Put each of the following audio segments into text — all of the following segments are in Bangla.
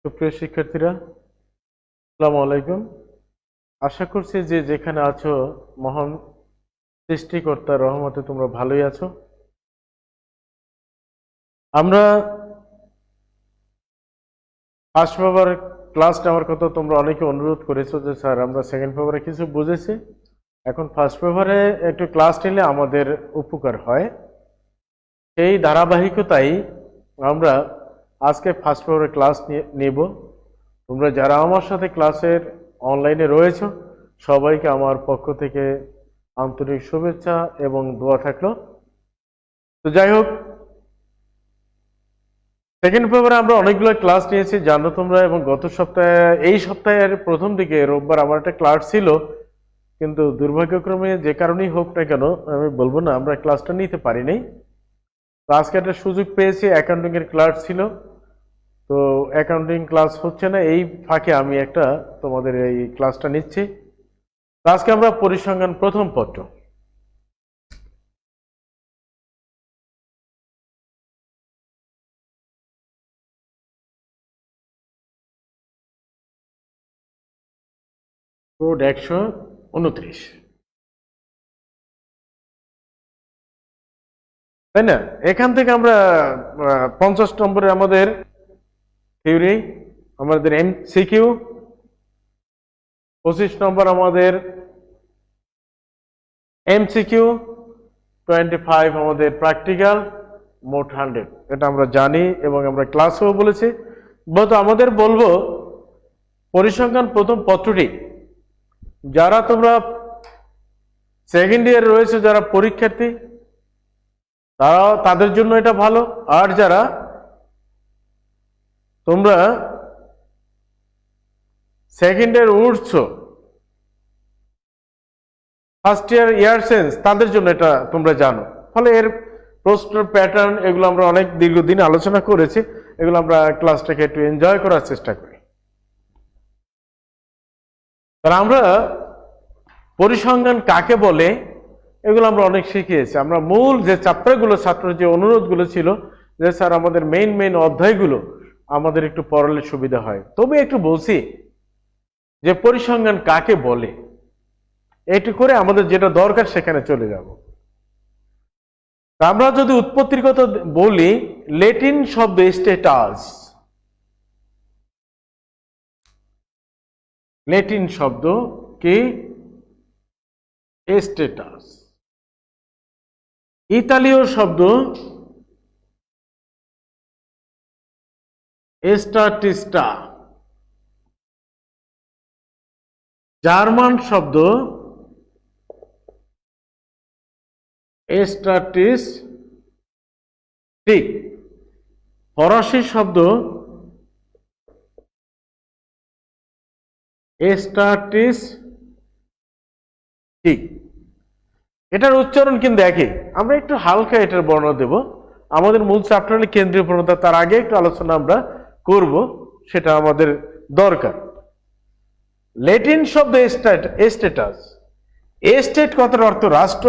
সুপ্রিয় শিক্ষার্থীরা, আসসালামু আলাইকুম। আশা করছি যে যেখানে আছো মহান সৃষ্টিকর্তার রহমতে তোমরা ভালোই আছো। আমরা ফার্স্ট পেপার ক্লাস নেওয়ার কথা তোমরা অনেকে অনুরোধ করেছো যে স্যার আমরা সেকেন্ড পেপারে কিছু বুঝেছি, এখন ফার্স্ট পেপারে একটু ক্লাস নিলে আমাদের উপকার হয়। সেই ধারাবাহিকতাই আমরা আজকে ফার্স্ট পেপারে ক্লাস নেব। তোমরা যারা আমার সাথে ক্লাসের অনলাইনে রয়েছো সবাইকে আমার পক্ষ থেকে আন্তরিক শুভেচ্ছা এবং দোয়া থাকলো। তো যাই হোক, সেকেন্ড পেপারে আমরা অনেকগুলো ক্লাস নিয়েছি জানো তোমরা, এবং গত সপ্তাহে এই সপ্তাহের প্রথম দিকে রোববার আমার একটা ক্লাস ছিল, কিন্তু দুর্ভাগ্যক্রমে যে কারণেই হোক না কেন আমি বলবো না, আমরা ক্লাসটা নিতে পারিনি। তো আজকে একটা সুযোগ পেয়েছি, অ্যাকাউন্টিং এর ক্লাস ছিল, তো অ্যাকাউন্টিং ক্লাস হচ্ছে না, এই ফাঁকে আমি একটা তোমাদের এই ক্লাসটা নিচ্ছি। আজকে আমরা পরিসংখ্যান প্রথম পত্র, কোড 129, তাই না? এখান থেকে আমরা 50 নম্বরে আমাদের থিওরি, আমাদের এমসিকিউ, 25 নম্বর আমাদের এমসিকিউ, 25 আমাদের প্র্যাকটিক্যাল, মোট 100। এটা আমরা জানি এবং আমরা ক্লাসেও বলেছি। বলতো আমাদের বলবো পরিসংখ্যান প্রথম পত্রটি যারা তোমরা সেকেন্ড ইয়ার রয়েছে, যারা পরীক্ষার্থী তাদের জন্য এটা ভালো, আর যারা তোমরা সেকেন্ড ইয়ার উঠছো, ফার্স্ট ইয়ার সেন্স, তাদের জন্য এটা তোমরা জানো। ফলে এর প্রশ্ন প্যাটার্ন এগুলো আমরা অনেক দীর্ঘদিন আলোচনা করেছি, এগুলো আমরা ক্লাসটাকে একটু এনজয় করার চেষ্টা করি। কারণ আমরা পরিসংখ্যান কাকে বলে এগুলো আমরা অনেক শিখিয়েছি। আমরা মূল যে চ্যাপ্টারগুলো, ছাত্রের যে অনুরোধগুলো ছিল যে স্যার আমাদের মেইন অধ্যায়গুলো আমাদের একটু পড়ালে সুবিধা হয়, তবে একটু বলছি যে পরিসংখ্যান কাকে বলে, একটু করে আমাদের যেটা দরকার সেখানে চলে যাব। আমরা যদি উৎপত্তির কথা বলি, ল্যাটিন শব্দ স্ট্যাটাস, ল্যাটিন শব্দ কি? স্ট্যাটাস। ইতালীয় শব্দ স্ট্যাটিস্টা, জার্মান শব্দ স্ট্যাটিস্টিক, ফরাসি শব্দ স্ট্যাটিস্টিক। এটার উচ্চারণ কিন্তু একই। আমরা একটু হালকা এটার বর্ণনা দেব, আমাদের মূল চ্যাপ্টারের কেন্দ্রীয় প্রণতা তার আগে একটু আলোচনা আমরা করব, সেটা আমাদের দরকার। ল্যাটিন শব্দ স্ট্যাটাস, স্টেট কথার অর্থ রাষ্ট্র,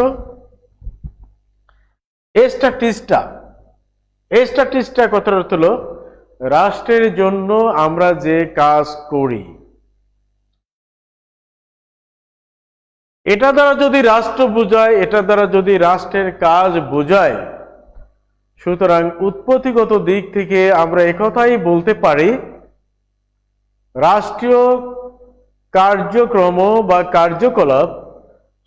স্ট্যাটিস্টা, স্ট্যাটিস্টা কথার অর্থ হলো রাষ্ট্রের জন্য আমরা যে কাজ করি, এটা দ্বারা যদি রাষ্ট্র বোঝায়, এটা দ্বারা যদি রাষ্ট্রের কাজ বোঝায়, সুতরাং উৎপত্তিগত দিক থেকে আমরা একথাই বলতে পারি রাষ্ট্রীয় কার্যক্রম বা কার্যকলাপ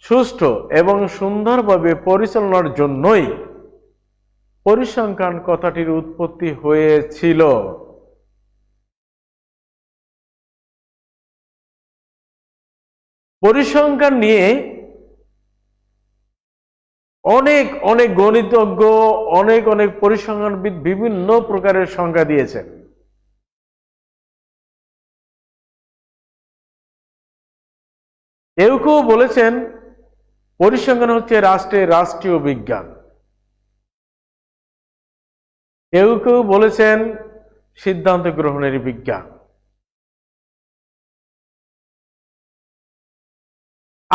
সুষ্ঠু এবং সুন্দরভাবে পরিচালনার জন্যই পরিসংখ্যান কথাটির উৎপত্তি হয়েছিল। পরিসংখ্যান নিয়ে অনেক গণিতজ্ঞ, অনেক পরিসংখ্যানবিদ বিভিন্ন প্রকারের সংজ্ঞা দিয়েছেন। কেউ বলেছেন পরিসংখ্যান হচ্ছে রাষ্ট্রের রাষ্ট্রীয় বিজ্ঞান, কেউ বলেছেন সিদ্ধান্ত গ্রহণের বিজ্ঞান,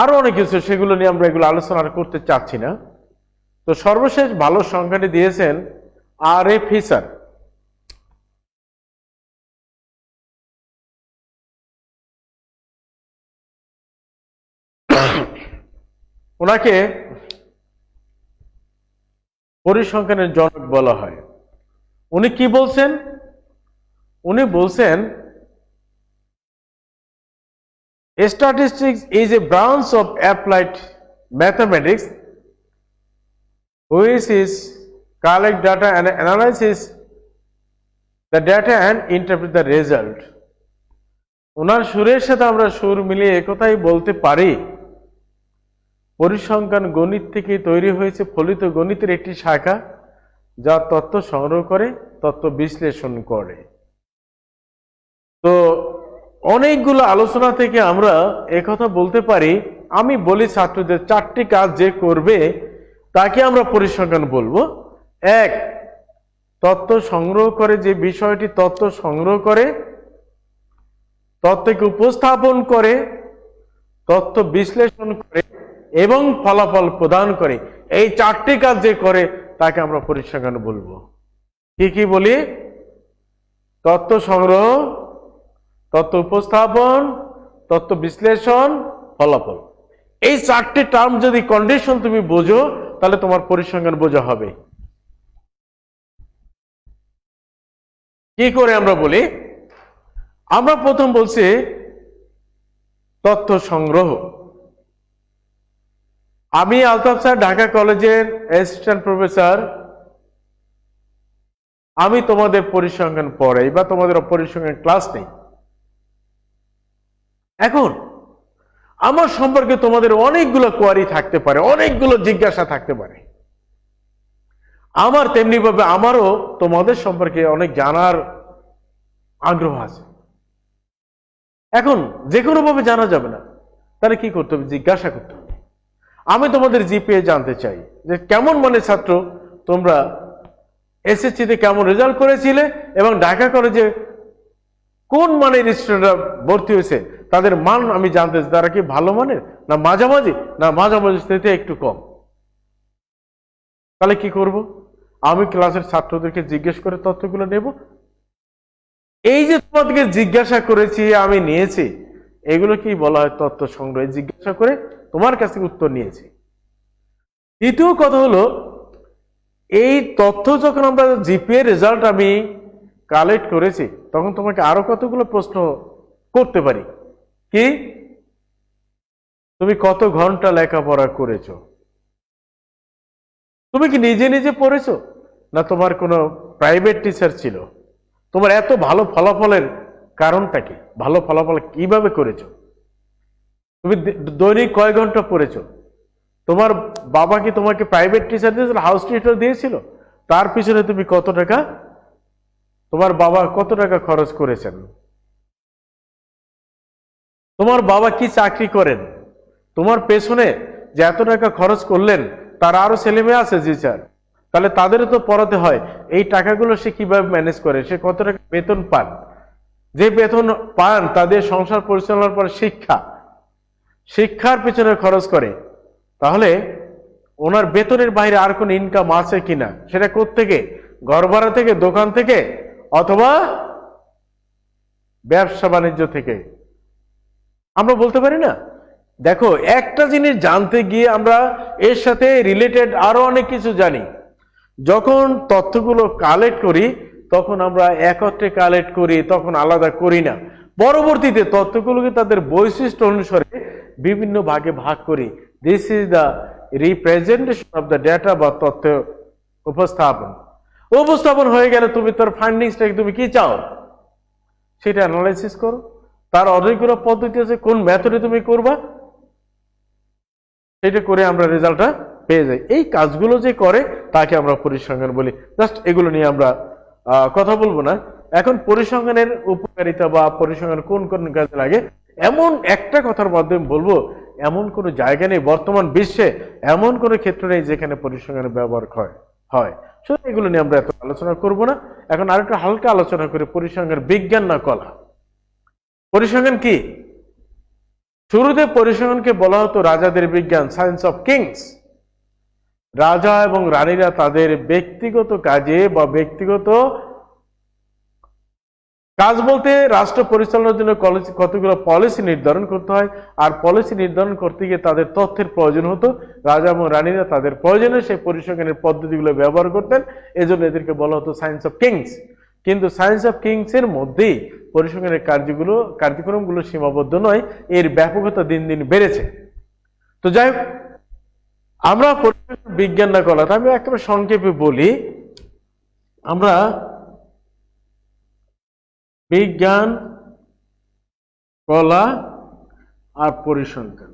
আরো অনেক কিছু, সেগুলো নিয়ে আমরা এগুলো আলোচনা করতে চাচ্ছি না। তো সর্বশেষ ভালো সংখ্যাটি দিয়েছেন আর এ ফিশার। ওনাকে পরিসংখ্যানের জনক বলা হয়। উনি কি বলছেন? উনি বলছেন statistics is a branch of applied mathematics which is collect data and analysis the data and interpret the result. ওনার সুরের সাথে আমরা সুর মিলিয়ে একথাই বলতে পারি, পরিসংখ্যান গণিত থেকে তৈরি হয়েছে ফলিত গণিতের একটি শাখা, যা তথ্য সংগ্রহ করে, তথ্য বিশ্লেষণ করে। তো অনেকগুলো আলোচনা থেকে আমরা একথা বলতে পারি, আমি বলি ছাত্রদের 4টি কাজ যে করবে তাকে আমরা পরিসংখ্যান বলবো। 1, তথ্য সংগ্রহ করে, যে বিষয়টি তথ্য সংগ্রহ করে, তথ্যকে উপস্থাপন করে, তথ্য বিশ্লেষণ করে এবং ফলাফল প্রদান করে। এই 4টি কাজ যে করে তাকে আমরা পরিসংখ্যান বলবো। কি কি বলি? তথ্য সংগ্রহ, তথ্য উপস্থাপন, তথ্য বিশ্লেষণ, ফলাফল। এই 4টি টার্ম যদি কন্ডিশন তুমি বোঝো তাহলে তোমার পরিসংখ্যান বোঝা হবে। কি করে আমরা বলি? আমরা প্রথম বলছি তথ্য সংগ্রহ। আমি আলতাফ স্যার, ঢাকা কলেজের অ্যাসিস্ট্যান্ট প্রফেসর, আমি তোমাদের পরিসংখ্যান পড়াই বা তোমাদের পরিসংখ্যান ক্লাস নেই। এখন আমার সম্পর্কে তোমাদের অনেকগুলো কোয়ারি থাকতে পারে, অনেকগুলো জিজ্ঞাসা থাকতে পারে। আমার তেমনি ভাবে আমারও তোমাদের সম্পর্কে অনেক জানার আগ্রহ আছে। এখন যে কোনো ভাবে জানা যাবে না, তাহলে কি করতে হবে? জিজ্ঞাসা করতে হবে। আমি তোমাদের জিপিএ জানতে চাই, যে কেমন মানের ছাত্র তোমরা, এসএসসিতে কেমন রেজাল্ট করেছিলে এবং ঢাকা কলেজে কোন মানের স্টুডেন্টরা ভর্তি হয়েছে, তাদের মান আমি জানতে চাই। তারা কি ভালো মানের, না মাঝামাঝি, না মাঝামাঝি থেকে একটু কম? তাহলে কি করব? আমি ক্লাসের ছাত্রদেরকে জিজ্ঞেস করে তথ্যগুলো নেব। এই যে তোমাদেরকে জিজ্ঞাসা করেছি, আমি নিয়েছি, এগুলো কি বলা হয়? তথ্য সংগ্রহ। জিজ্ঞাসা করে তোমার কাছ থেকে উত্তর নিয়েছি। দ্বিতীয় কথা হলো, এই তথ্য যখন আমরা জিপিএ রেজাল্ট আমি কালেক্ট করেছি, তখন তোমাকে আরো কতগুলো প্রশ্ন করতে পারি। কি? তুমি কত ঘন্টা লেখাপড়া করেছো? তুমি কি নিজে নিজে পড়েছো, না তোমার কোনো প্রাইভেট টিচার ছিল? তোমার এত ভালো ফলাফলের কারণটা কি? ভালো ফলাফল কিভাবে করেছো? তুমি দৈনিক কয় ঘন্টা পড়েছো? তোমার বাবা কি তোমাকে প্রাইভেট টিচার দিয়েছিল, হাউস টিউটর দিয়েছিল? তার পিছনে তুমি কত টাকা, তোমার বাবা কত টাকা খরচ করেছেন? তোমার বাবা কি চাকরি করেন? তোমার পেছনে যে এত টাকা খরচ করলেন, তার আরো ছেলে মেয়ে আছে জি স্যার, তাহলে তাদেরও তো পড়াতে হয়। এই টাকাগুলো সে কিভাবে ম্যানেজ করে? সে কত টাকা বেতন পান? যে বেতন পান তাদের সংসার পরিচালনার পর শিক্ষার পিছনে খরচ করে। তাহলে ওনার বেতনের বাইরে আর কোন ইনকাম আছে কিনা? সেটা কোত্থেকে? ঘর ভাড়া থেকে, দোকান থেকে, অথবা ব্যবসা বাণিজ্য থেকে? আমরা বলতে পারি না? দেখো, একটা জিনিস জানতে গিয়ে আমরা এর সাথে রিলেটেড আরো অনেক কিছু জানি। যখন তথ্যগুলো কালেক্ট করি তখন আমরা একত্রে কালেক্ট করি, তখন আলাদা করি না। পরবর্তীতে তথ্যগুলোকে তাদের বৈশিষ্ট্য অনুসারে বিভিন্ন ভাগে ভাগ করি। This is the representation of the data, বা তথ্য উপস্থাপন হয়ে গেলে তুমি তোর ফাইন্ডিংসটাকে তুমি কি চাও সেটা অ্যানালাইসিস করো। তার অনেকগুলো পদ্ধতি আছে, কোন মেথডে তুমি করবা সেটা করে আমরা রেজাল্টটা পেয়ে যাই। এই কাজগুলো যে করে তাকে আমরা পরিসংখ্যান বলি। জাস্ট এগুলো নিয়ে আমরা কথা বলবো না এখন। পরিসংখ্যানের উপকারিতা বা পরিসংখ্যান কোন কোন কাজে লাগে এমন একটা কথার মাধ্যমে বলবো, এমন কোনো জায়গা নেই বর্তমান বিশ্বে, এমন কোনো ক্ষেত্র নেই যেখানে পরিসংখ্যানের ব্যবহার হয়। সুতরাং এগুলো নিয়ে আমরা এত আলোচনা করব না। এখন আরেকটা হালকা আলোচনা করি, পরিসংখ্যান বিজ্ঞান না কলা। পরিসংখ্যান কি? শুরুতে পরিসংখ্যানকে বলা হতো রাজাদের বিজ্ঞান, সায়েন্স অফ কিংস। রাজা এবং রানীরা তাদের ব্যক্তিগত কাজে বা ব্যক্তিগত কাজ বলতে রাষ্ট্র পরিচালনার জন্য কতগুলো পলিসি নির্ধারণ করতে হয়, আর পলিসি নির্ধারণ করতে গিয়ে তাদের তথ্যের প্রয়োজন হতো। রাজা এবং রানীরা তাদের প্রয়োজনে সেই পরিসংখ্যানের পদ্ধতিগুলো ব্যবহার করতেন, এজন্য এদেরকে বলা হতো সায়েন্স অফ কিংস। কিন্তু সায়েন্স অফ কিংস এর মধ্যেই পরিসংখ্যানের কার্যক্রমগুলো সীমাবদ্ধ নয়, এর ব্যাপকতা দিন দিন বেড়েছে। তো যাই হোক, আমরা বিজ্ঞান না কলা, আমি একেবারে সংক্ষেপে বলি, আমরা বিজ্ঞান, কলা আর পরিসংখ্যান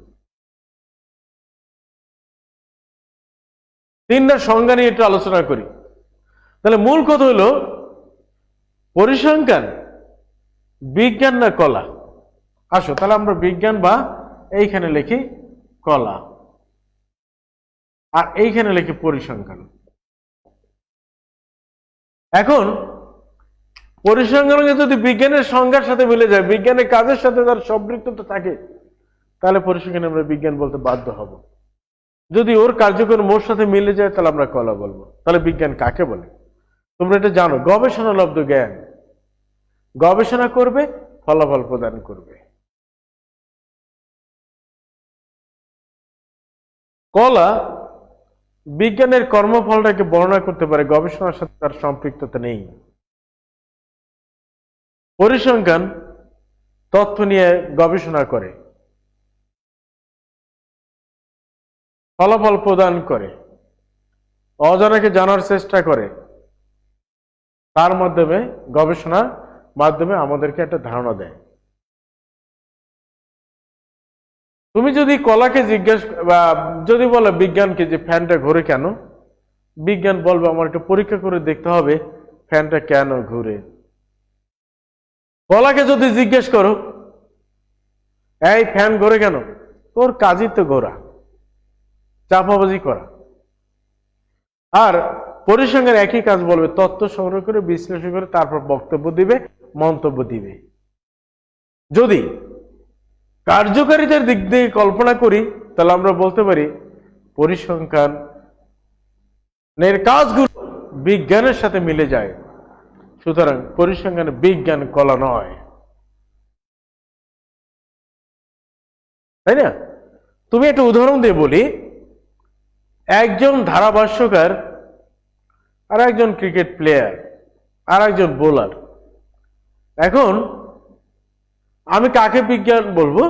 তিনটা সংজ্ঞা নিয়ে একটু আলোচনা করি। তাহলে মূল কথা হলো পরিসংখ্যান বিজ্ঞান না কলা। আসো তাহলে আমরা বিজ্ঞান বা এইখানে লিখি কলা, আর এইখানে লিখি পরিসংখ্যান। এখন পরিসংখ্যান যদি বিজ্ঞানের সংজ্ঞার সাথে মিলে যায়, বিজ্ঞানের কাজের সাথে তার সম্পৃক্ততা থাকে, তাহলে পরিসংখ্যান আমরা বিজ্ঞান বলতে বাধ্য হব। যদি ওর কার্যক্রম ওর সাথে মিলে যায়, তাহলে আমরা কলা বলবো। তাহলে বিজ্ঞান কাকে বলে? তোমরা এটা জানো, গবেষণালব্ধ জ্ঞান, গবেষণা করবে, ফলাফল প্রদান করবে। কলা বিজ্ঞানের কর্মফলটাকে বর্ণনা করতে পারে, গবেষণার সাথে তার সম্পৃক্ততা নেই। পরিসংখ্যান তথ্য নিয়ে গবেষণা করে, ফলাফল প্রদান করে, অজানাকে জানার চেষ্টা করে, তার মাধ্যমে গবেষণার মাধ্যমে আমাদেরকে একটা ধারণা দেয়। তুমি যদি কলাকে জিজ্ঞেস বা যদি বলো বিজ্ঞানকে যে ফ্যানটা ঘুরে কেন, বিজ্ঞান বলবে আমার একটু পরীক্ষা করে দেখতে হবে ফ্যানটা কেন ঘুরে। কলাকে যদি জিজ্ঞেস করো এই ফ্যান ঘোরে কেন, তোর কাজই তো ঘোরা, চাপাবাজি করা। আর পরিসংখ্যান একই কাজ বলবে, তথ্য সংগ্রহ করে বিশ্লেষণ করে তারপর বক্তব্য দিবে, মন্তব্য দিবে। যদি কার্যকারিতার দিক দিয়ে কল্পনা করি, তাহলে আমরা বলতে পারি পরিসংখ্যানের কাজগুলো বিজ্ঞানের সাথে মিলে যায়। সুতরাং পরিসংখ্যান বিজ্ঞান, কলা নয়, তাই না? তুমি একটা উদাহরণ দিয়ে বলি, একজন ধারাভাষ্যকার আর একজন ক্রিকেট প্লেয়ার আর একজন বোলার। এখন আমি কাকে বিজ্ঞান বলবো?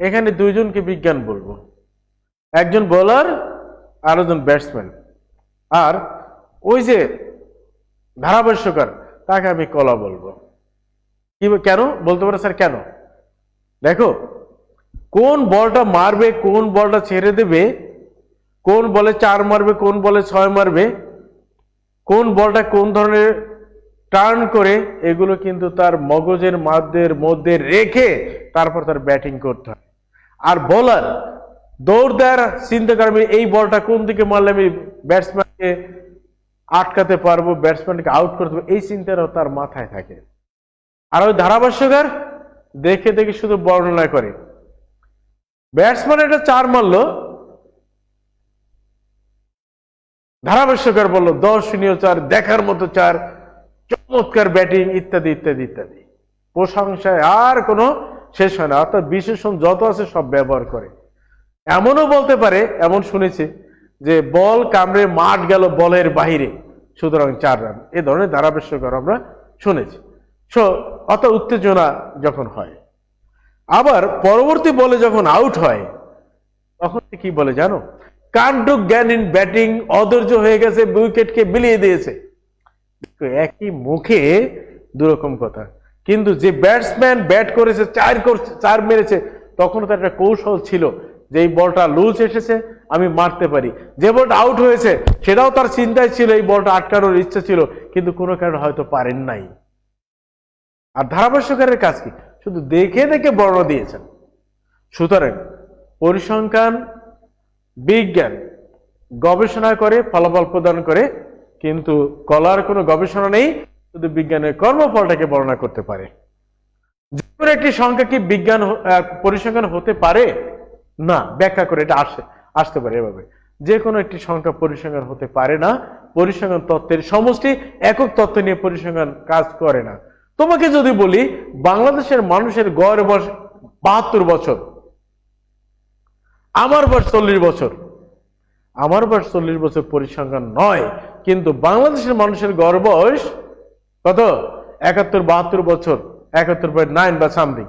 এখানে দুইজনকে বিজ্ঞান বলবো, একজন বোলার আর একজন ব্যাটসম্যান। আর ওই যে ধারাভাষ্যকার, তাকে আমি কলা বলবো। কি কেন বলতে পারো স্যার কেন? দেখো, কোন বলটা মারবে, কোন বলটা ছেড়ে দেবে, কোন বলে 4 মারবে, কোন বলে 6 মারবে, কোন বলটা কোন ধরনের টার্ন করে, এগুলো কিন্তু তার মগজের মধ্যে রেখে তারপর তার ব্যাটিং করতে হয়। আর বোলার দৌড় দেওয়ার চিন্তা করবে, এই বলটা কোন দিকে মারলে আমি ব্যাটসম্যানকে আটকাতে পারবো, ব্যাটসম্যানকে আউট করতে পারবো, এই চিন্তাটাও তার মাথায় থাকে। আর ওই ধারাভাষ্যকার দেখে দেখে শুধু বর্ণনা করে, ব্যাটসম্যান এটা 4 মারলো, ধারাভাষ্যকার বললো দর্শনীয় 4, দেখার মতো 4, চমৎকার ব্যাটিং, ইত্যাদি ইত্যাদি ইত্যাদি। প্রশংসায় আর কোনো শেষ হয় না, অর্থাৎ বিশেষণ যত আছে সব ব্যবহার করে। এমনও বলতে পারে, এমন শুনেছি যে বল কামড়ে মাঠ গেল বলের বাহিরে, সুতরাং 4 রান। এ ধরনের ধারাভাষ্যকার আমরা শুনেছি। অর্থাৎ উত্তেজনা যখন হয়। আবার পরবর্তী বলে যখন আউট হয়, তখন কি বলে জানো? কাণ্ড জ্ঞান ইন ব্যাটিং, অধৈর্য হয়ে গেছে, উইকেটকে বিলিয়ে দিয়েছে। একই মুখে দুরকম কথা। কিন্তু যে ব্যাটসম্যান ব্যাট করেছে, 4 মেরেছে, তখন তার একটা কৌশল ছিল যে এই বলটা লুজ এসেছে, আমি মারতে পারি। যে বলটা আউট হয়েছে সেটাও তার চিন্তায় ছিল, এই বলটা আটকানোর ইচ্ছা ছিল, কিন্তু কোনো কারণে হয়তো পারেন নাই। আর ধারাভাষ্যকারের কাজ কি? শুধু দেখে দেখে বর্ণনা দিয়েছেন। সুতরাং পরিসংখ্যান বিজ্ঞান গবেষণা করে, ফলাফল প্রদান করে, কিন্তু কলার কোনো গবেষণা নেই, শুধু বিজ্ঞানের কর্মফলটাকে বর্ণনা করতে পারে। যে কোনো একটি সংখ্যা কি বিজ্ঞান পরিসংখ্যান হতে পারে না? ব্যাখ্যা করে এটা আসতে পারে এভাবে, যে কোনো একটি সংখ্যা পরিসংখ্যান হতে পারে না। পরিসংখ্যান তত্ত্বের সমষ্টি, একক তত্ত্ব নিয়ে পরিসংখ্যান কাজ করে না। তোমাকে যদি বলি বাংলাদেশের মানুষের গড় বয়স 72 বছর, আমার বয়স 40 বছর, আমার বয়স 40 বছর পরিসংখ্যান নয়, কিন্তু বাংলাদেশের মানুষের গড় বয়স কত? 71-72 বছর, 71.9 বা সামথিং।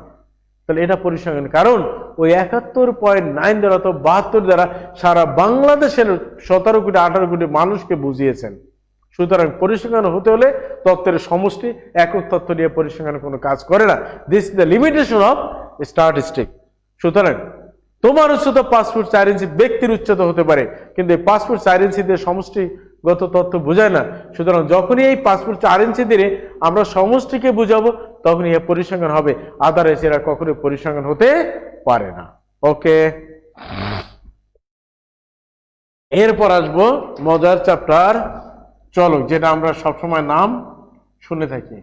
তাহলে এটা পরিসংখ্যান, কারণ ওই 71.9 দ্বারা তো 72 দ্বারা সারা বাংলাদেশের 17 কোটি 18 কোটি মানুষকে বুঝিয়েছেন। সুতরাং পরিসংখ্যান হতে হলে তত্ত্বের সমষ্টি, একক তত্ত্ব নিয়ে পরিসংখ্যান কোনো কাজ করে না। This is the limitation of statistic. সুতরাং তোমার উচ্চতা 5 ফুট 4 ইঞ্চি, ব্যক্তির উচ্চতা হতে পারে, কিন্তু এই 5 ফুট 4 ইঞ্চি দিয়ে সমষ্টিগত তত্ত্ব বোঝায় না। সুতরাং যখনই এই 5 ফুট 4 ইঞ্চি দিয়ে আমরা সমষ্টিকে বুঝাবো তখনই এর পরিসংখ্যান হবে, আদারওয়াইজ এরা কখনোই পরিসংখ্যান হতে পারে না। ওকে, এরপর আসবো মজার চ্যাপ্টার চলক, যেটা আমরা সবসময় নাম শুনে থাকি।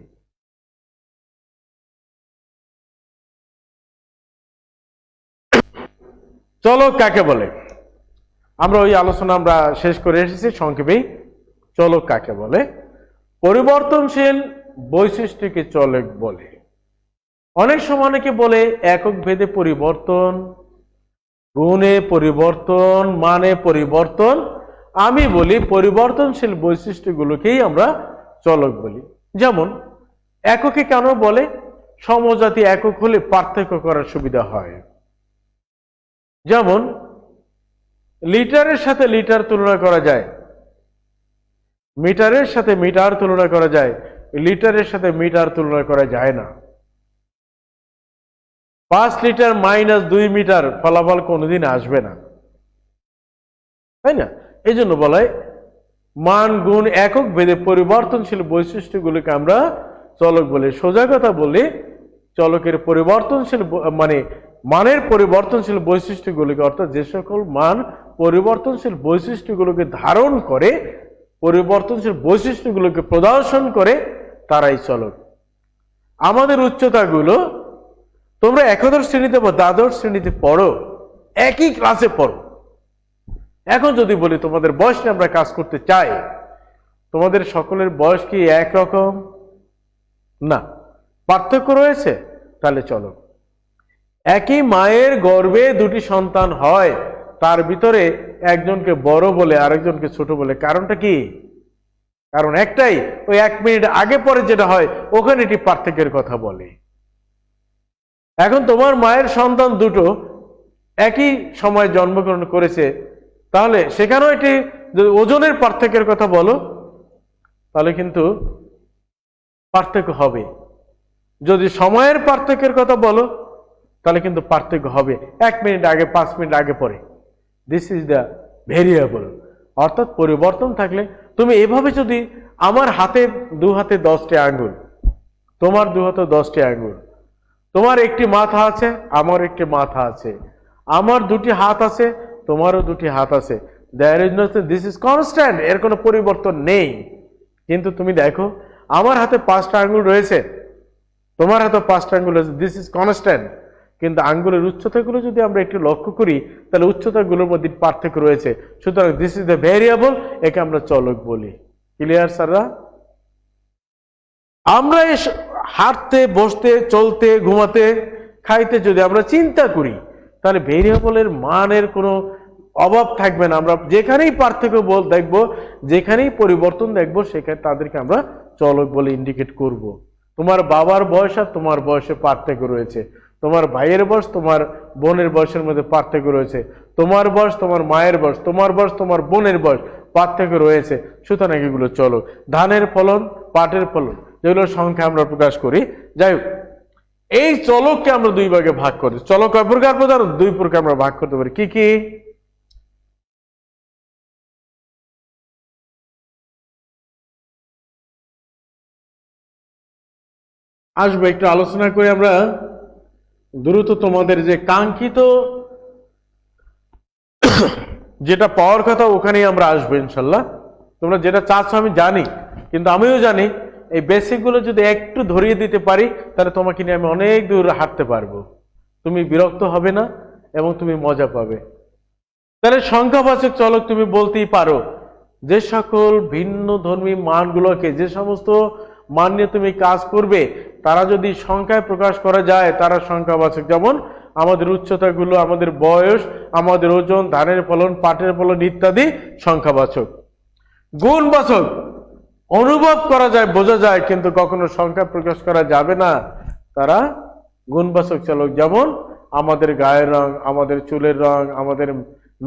চলক কাকে বলে? আমরা ওই আলোচনা আমরা শেষ করে এসেছি সংক্ষেপেই। চলক কাকে বলে? পরিবর্তনশীল বৈশিষ্ট্যকে চলক বলে। অনেক সময় অনেকে বলে একক ভেদে পরিবর্তন, গুণে পরিবর্তন, মানে পরিবর্তন। আমি বলি পরিবর্তনশীল বৈশিষ্ট্যগুলোকেই আমরা চলক বলি। যেমন এককে কেন বলে? সমজাতি একক হলে পার্থক্য করার সুবিধা হয়। যেমন লিটারের সাথে লিটার তুলনা করা যায়, মিটারের সাথে মিটার তুলনা করা যায়, লিটারের সাথে মিটার তুলনা করা যায় না। 5 লিটার মাইনাস 2 মিটার ফলাফল কোনোদিন আসবে না, তাই না? এই জন্য বলা হয় মান গুণ একক ভেদে পরিবর্তনশীল বৈশিষ্ট্যগুলোকে আমরা চলক বলি। সোজা কথা বলি, চলকের পরিবর্তনশীল মানে মানের পরিবর্তনশীল বৈশিষ্ট্যগুলোকে, অর্থাৎ যে সকল মান পরিবর্তনশীল বৈশিষ্ট্যগুলোকে ধারণ করে, পরিবর্তনশীল বৈশিষ্ট্যগুলোকে প্রদর্শন করে, তারাই চলক। আমাদের উচ্চতাগুলো তোমরা একাদশ শ্রেণীতে বা দ্বাদশ শ্রেণীতে পড়ো, একই ক্লাসে পড়ো। এখন যদি বলি তোমাদের বয়স নিয়ে আমরা কাজ করতে চাই, তোমাদের সকলের বয়স কি একরকম? না, পার্থক্য রয়েছে। তাহলে চলো, একই মায়ের গর্ভে দুটি সন্তান হয়, তার ভিতরে একজনকে বড় বলে আরেকজনকে ছোট বলে। কারণটা কি? কারণ একটাই, ওই 1 মিনিট আগে পরে যেটা হয় ওখানে এটি পার্থক্যের কথা বলে। এখন তোমার মায়ের সন্তান দুটো একই সময় জন্মগ্রহণ করেছে, তাহলে সেখানেও এটি যদি ওজনের পার্থক্যের কথা বলো তাহলে কিন্তু পার্থক্য হবে। যদি সময়ের পার্থক্যের কথা বলো তাহলে কিন্তু পার্থক্য হবে 1 মিনিট আগে 5 মিনিট আগে পরে। This is the variable. অর্থাৎ পরিবর্তন থাকলে তুমি এভাবে যদি আমার হাতে 2 হাতে 10টি আঙ্গুল, তোমার 2 হাতে 10টি আঙ্গুল, তোমার একটি মাথা আছে আমার একটি মাথা আছে, আমার 2টি হাত আছে তোমারও 2টি হাত আছে, there is no, this is constant, এর কোনো পরিবর্তন নেই। কিন্তু তুমি দেখো আমার হাতে 5টা আঙ্গুল রয়েছে, তোমার হাতে 5টা আঙ্গুল রয়েছে, দিস ইজ কনস্ট্যান্ট। কিন্তু আঙ্গুলের উচ্চতাগুলো যদি আমরা একটু লক্ষ্য করি তাহলে উচ্চতাগুলোর মধ্যে পার্থক্য রয়েছে। সুতরাং দিস ইজ দ্য ভেরিয়েবল, একে আমরা চলক বলি। ক্লিয়ার স্যাররা? আমরা হাঁটতে, বসতে, চলতে, ঘুমাতে, খাইতে যদি আমরা চিন্তা করি তাহলে ভেরিয়েবলের মানের কোনো অভাব থাকবে না। আমরা যেখানেই পার্থক্য দেখবো, যেখানেই পরিবর্তন দেখবো, সেখানে তাদেরকে আমরা চলক বলে ইন্ডিকেট করব। তোমার বাবার বয়স আর তোমার বয়সে পার্থক্য রয়েছে, তোমার ভাইয়ের বয়স তোমার বোনের বয়সের মধ্যে পার্থক্য রয়েছে, তোমার বয়স তোমার মায়ের বয়স, তোমার বয়স তোমার বোনের বয়স, পার্থক্য রয়েছে। সুতরাং এগুলো চলক। ধানের ফলন, পাটের ফলন, যেগুলো সংখ্যা আমরা প্রকাশ করি। যাই হোক, এই চলককে আমরা 2 ভাগে ভাগ করি। চলক কয় প্রকার? প্রধান 2 প্রকার আমরা ভাগ করতে পারি। কি কি? আসবো একটু আলোচনা করে আমরা দ্রুত তোমাদের যে কাঙ্ক্ষিত যেটা পাওয়ার কথা ওখানেই আমরা আসবো ইনশাল্লাহ। তোমরা যেটা চাচ্ছ আমি জানি, কিন্তু আমিও জানি এই বেসিকগুলো যদি একটু ধরিয়ে দিতে পারি তাহলে তোমাকে নিয়ে আমি অনেক দূর হাঁটতে পারবো, তুমি বিরক্ত হবে না এবং তুমি মজা পাবে। তাহলে সংখ্যাবাচক চলক তুমি বলতেই পারো যে সকল ভিন্ন ধর্মী মানগুলোকে, যে সমস্ত মান নিয়ে তুমি কাজ করবে তারা যদি সংখ্যায় প্রকাশ করা যায় তারা সংখ্যাবাচক। যেমন আমাদের উচ্চতাগুলো, আমাদের বয়স, আমাদের ওজন, ধানের ফলন, পাটের ফলন ইত্যাদি সংখ্যাবাচক। গুণবাচক অনুভব করা যায়, বোঝা যায়, কিন্তু কখনো সংখ্যা প্রকাশ করা যাবে না, তারা গুণবাচক চলক। যেমন আমাদের গায়ের রং, আমাদের চুলের রং, আমাদের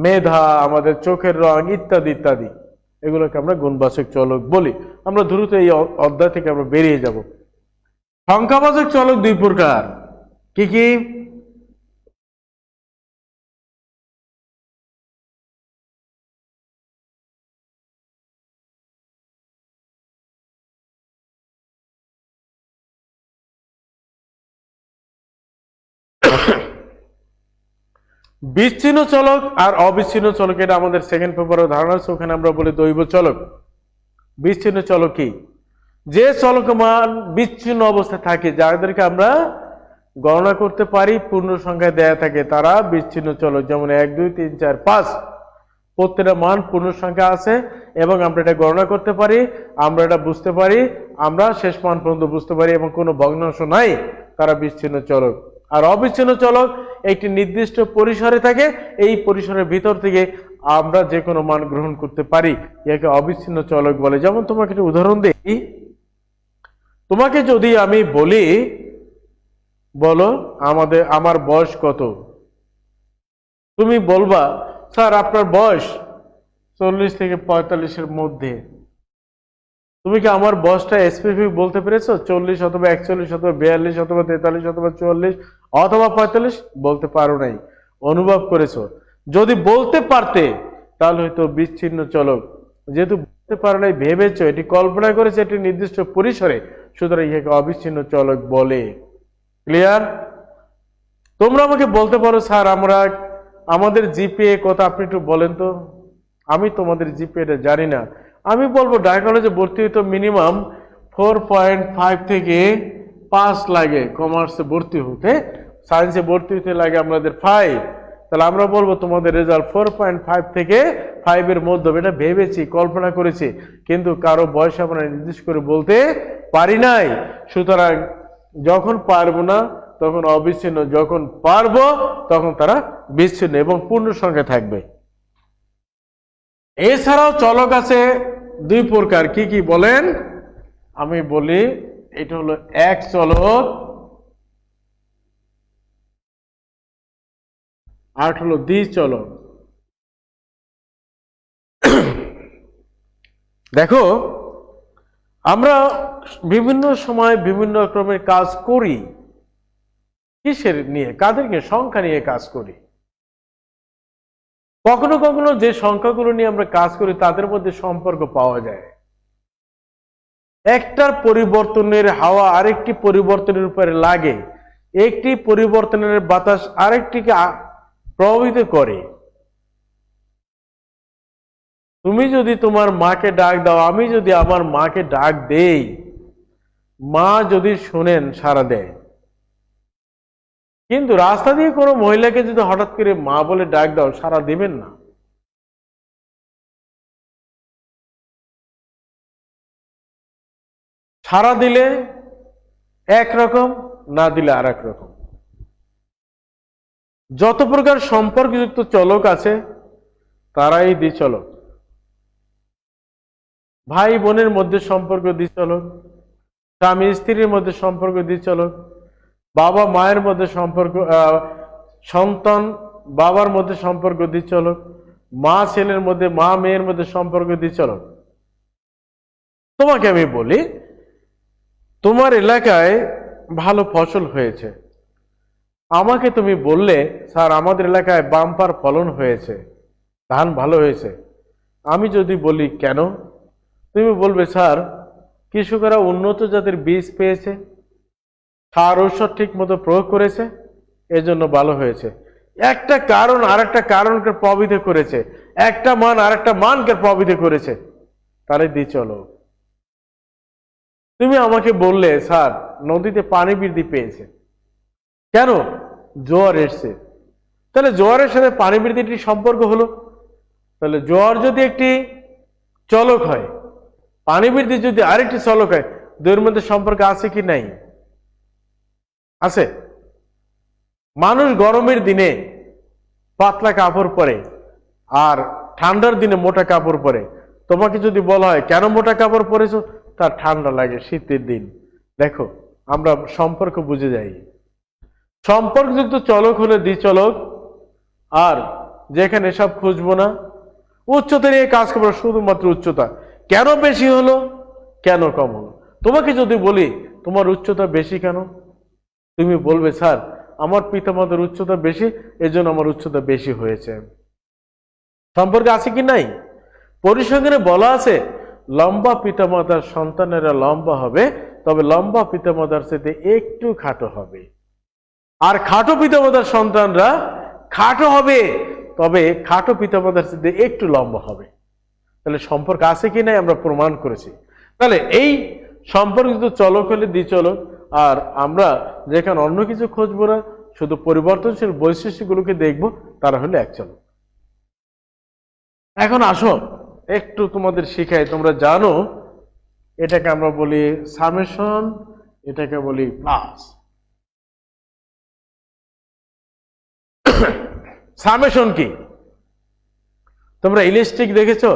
মেধা, আমাদের চোখের রং ইত্যাদি ইত্যাদি, এগুলোকে আমরা গুণবাচক চলক বলি। আমরা দ্রুত এই অধ্যায় থেকে আমরা বেরিয়ে যাব। সংখ্যাবাচক চলক দুই প্রকার, কি কি? বিচ্ছিন্ন চলক আর অবিচ্ছিন্ন চলক, এটা আমাদের সেকেন্ড পেপারের ধারণা আছে, ওখানে আমরা বলি দৈব চলক। বিচ্ছিন্ন চলক কি? যে চলকমান বিচ্ছিন্ন অবস্থায় থাকে, যাদেরকে আমরা গণনা করতে পারি, পূর্ণ সংখ্যায় দেয়া থাকে, তারা বিচ্ছিন্ন চলক। যেমন 1 2 3 4 5, প্রত্যেকটা মান পূর্ণ সংখ্যা আছে এবং আমরা এটা গণনা করতে পারি, আমরা এটা বুঝতে পারি, আমরা শেষ মান পর্যন্ত বুঝতে পারি এবং কোনো ভগ্নাংশ নাই, তারা বিচ্ছিন্ন চলক। আর অবিচ্ছিন্ন চলক একটি নির্দিষ্ট পরিসরে থাকে, এই পরিসরের ভিতর থেকে আমরা যে কোনো মান গ্রহণ করতে পারি, একে অবিচ্ছিন্ন চলক বলে। যেমন তোমাকে একটা উদাহরণ দিই, তোমাকে যদি আমি বলি, বলো আমার বয়স কত, তুমি বলবা স্যার আপনার বয়স 40 থেকে 45-এর মধ্যে। তুমি কি আমার বয়সটা স্পেসিফিক বলতে পেরেছো? 40 অথবা 41 অথবা 42 অথবা 43 অথবা 44 অথবা 45? বলতে পারো নাই, অনুভব করেছো। যদি বলতে পারতে তাহলে হয়তো বিচ্ছিন্ন চলক। যেহেতু বলতে পারো নাই, ভেবেছো, এটি কল্পনা করেছে একটি নির্দিষ্ট পরিসরে, সুতরাং ইহাকে অবিচ্ছিন্ন চলক বলে। ক্লিয়ার? তোমরা আমাকে বলতে পারো স্যার আমাদের জিপিএ কত, আপনি একটু বলেন তো। আমি তোমাদের জিপিএটা জানি না। আমি বলবো ঢাকা কলেজে ভর্তি হতে মিনিমাম 4.5 থেকে 5 লাগে, কমার্সে ভর্তি হতে। সায়েন্সে ভর্তি হতে লাগে আমাদের 5। তাহলে আমরা বলবো তোমাদের রেজাল্ট 4.5 থেকে 5-এর মধ্যে। এটা ভেবেছি, কল্পনা করেছি, কিন্তু কারো বয়স আমরা নির্দিষ্ট করে বলতে পারি নাই। সুতরাং যখন পারবো না তখন অবিচ্ছিন্ন, যখন পারবো তখন তারা বিচ্ছিন্ন এবং পূর্ণ সংখ্যা থাকবে। এছাড়াও চলক আছে দুই প্রকার, কি কি বলেন? আমি বলি, এটা হলো এক চলক আর হলো দ্বি চলক। দেখো, আমরা বিভিন্ন সময় বিভিন্ন রকমের কাজ করি, কিসের নিয়ে? কাদেরকে? সংখ্যা নিয়ে কাজ করি। কখনো কখনো যে সংখ্যাগুলো নিয়ে আমরা কাজ করি তাদের মধ্যে সম্পর্ক পাওয়া যায়। একটার পরিবর্তনের হাওয়া আরেকটি পরিবর্তনের উপরে লাগে, একটি পরিবর্তনের বাতাস আরেকটিকে প্রভাবিত করে। তুমি যদি তোমার মাকে ডাক দাও, আমি যদি আমার মাকে ডাক দেই, মা যদি শুনেন সাড়া দেয়। কিন্তু রাস্তা দিয়ে কোনো মহিলাকে যদি হঠাৎ করে মা বলে ডাক দাও, সাড়া দিবেন না। সাড়া দিলে একরকম, না দিলে আর এক রকম। যত প্রকার সম্পর্কযুক্ত চলক আছে তারাই দ্বিচলক। ভাই বোনের মধ্যে সম্পর্ক দ্বিচলক, স্বামী স্ত্রীর মধ্যে সম্পর্ক দ্বিচলক, বাবা মায়ের মধ্যে সম্পর্ক, সন্তান বাবার মধ্যে সম্পর্ক দ্বিচলক, মা ছেলের মধ্যে, মা মেয়ের মধ্যে সম্পর্ক দ্বিচলক। তোমাকে আমি বলি, তোমার এলাকায় ভালো ফসল হয়েছে, আমাকে তুমি বললে স্যার আমাদের এলাকায় বাম্পার ফলন হয়েছে, ধান ভালো হয়েছে। আমি যদি বলি কেন, তুমি বলবে স্যার কৃষকেরা উন্নত জাতের বীজ পেয়েছে, সার ঔষধ ঠিক মতো প্রয়োগ করেছে, এজন্য ভালো হয়েছে। একটা কারণ আর একটা কারণকে প্রভাবিত করেছে, একটা মান আর একটা মানকে প্রভাবিত করেছে, তাহলে দ্বিচলক। তুমি আমাকে বললে স্যার নদীতে পানি বৃদ্ধি পেয়েছে, কেন? জোয়ার এসছে। তাহলে জোয়ারের সাথে পানি বৃদ্ধির সম্পর্ক হলো। তাহলে জোয়ার যদি একটি চলক হয়, পানি বৃদ্ধি যদি আরেকটি চলক হয়, দুইয়ের মধ্যে সম্পর্ক আছে কি নাই? আছে? মানুষ গরমের দিনে পাতলা কাপড় পরে আর ঠান্ডার দিনে মোটা কাপড় পরে। তোমাকে যদি বলা হয় কেন মোটা কাপড় পরেছো, তার ঠান্ডা লাগে শীতের দিন। দেখো, আমরা সম্পর্ক বুঝে যাই। সম্পর্কযুক্ত চলক হলে দ্বিচলক, আর যেখানে সব খুঁজবো না, উচ্চতা নিয়ে কাজ করবো, শুধুমাত্র উচ্চতা কেন বেশি হলো, কেন কম হলো। তোমাকে যদি বলি তোমার উচ্চতা বেশি কেন, তুমি বলবে স্যার আমার পিতামাতার উচ্চতা বেশি, এজন্য আমার উচ্চতা বেশি হয়েছে। সম্পর্ক আছে কি নাই? পরিসংখ্যানে বলা আছে লম্বা পিতামাতার সন্তানেরা লম্বা হবে, তবে লম্বা পিতামাতার সাথে একটু খাটো হবে, আর খাটো পিতামাতার সন্তানরা খাটো হবে, তবে খাটো পিতামাতার সাথে একটু লম্বা হবে। তাহলে সম্পর্ক আছে কি নাই আমরা প্রমাণ করেছি। তাহলে এই সম্পর্কিত চলক হলে দ্বিচলক, আর আমরা যেখানে অন্য কিছু খুঁজবো না, শুধু পরিবর্তনশীল বৈশিষ্ট্যগুলোকে দেখব, তারা হলে এক চলক। এখন আসো একটু তোমাদের শিখাই। তোমরা জানো এটাকে আমরা বলি সামেশন, এটাকে বলি প্লাস। সামেশন কি? তোমরা ইলাস্টিক দেখেছো?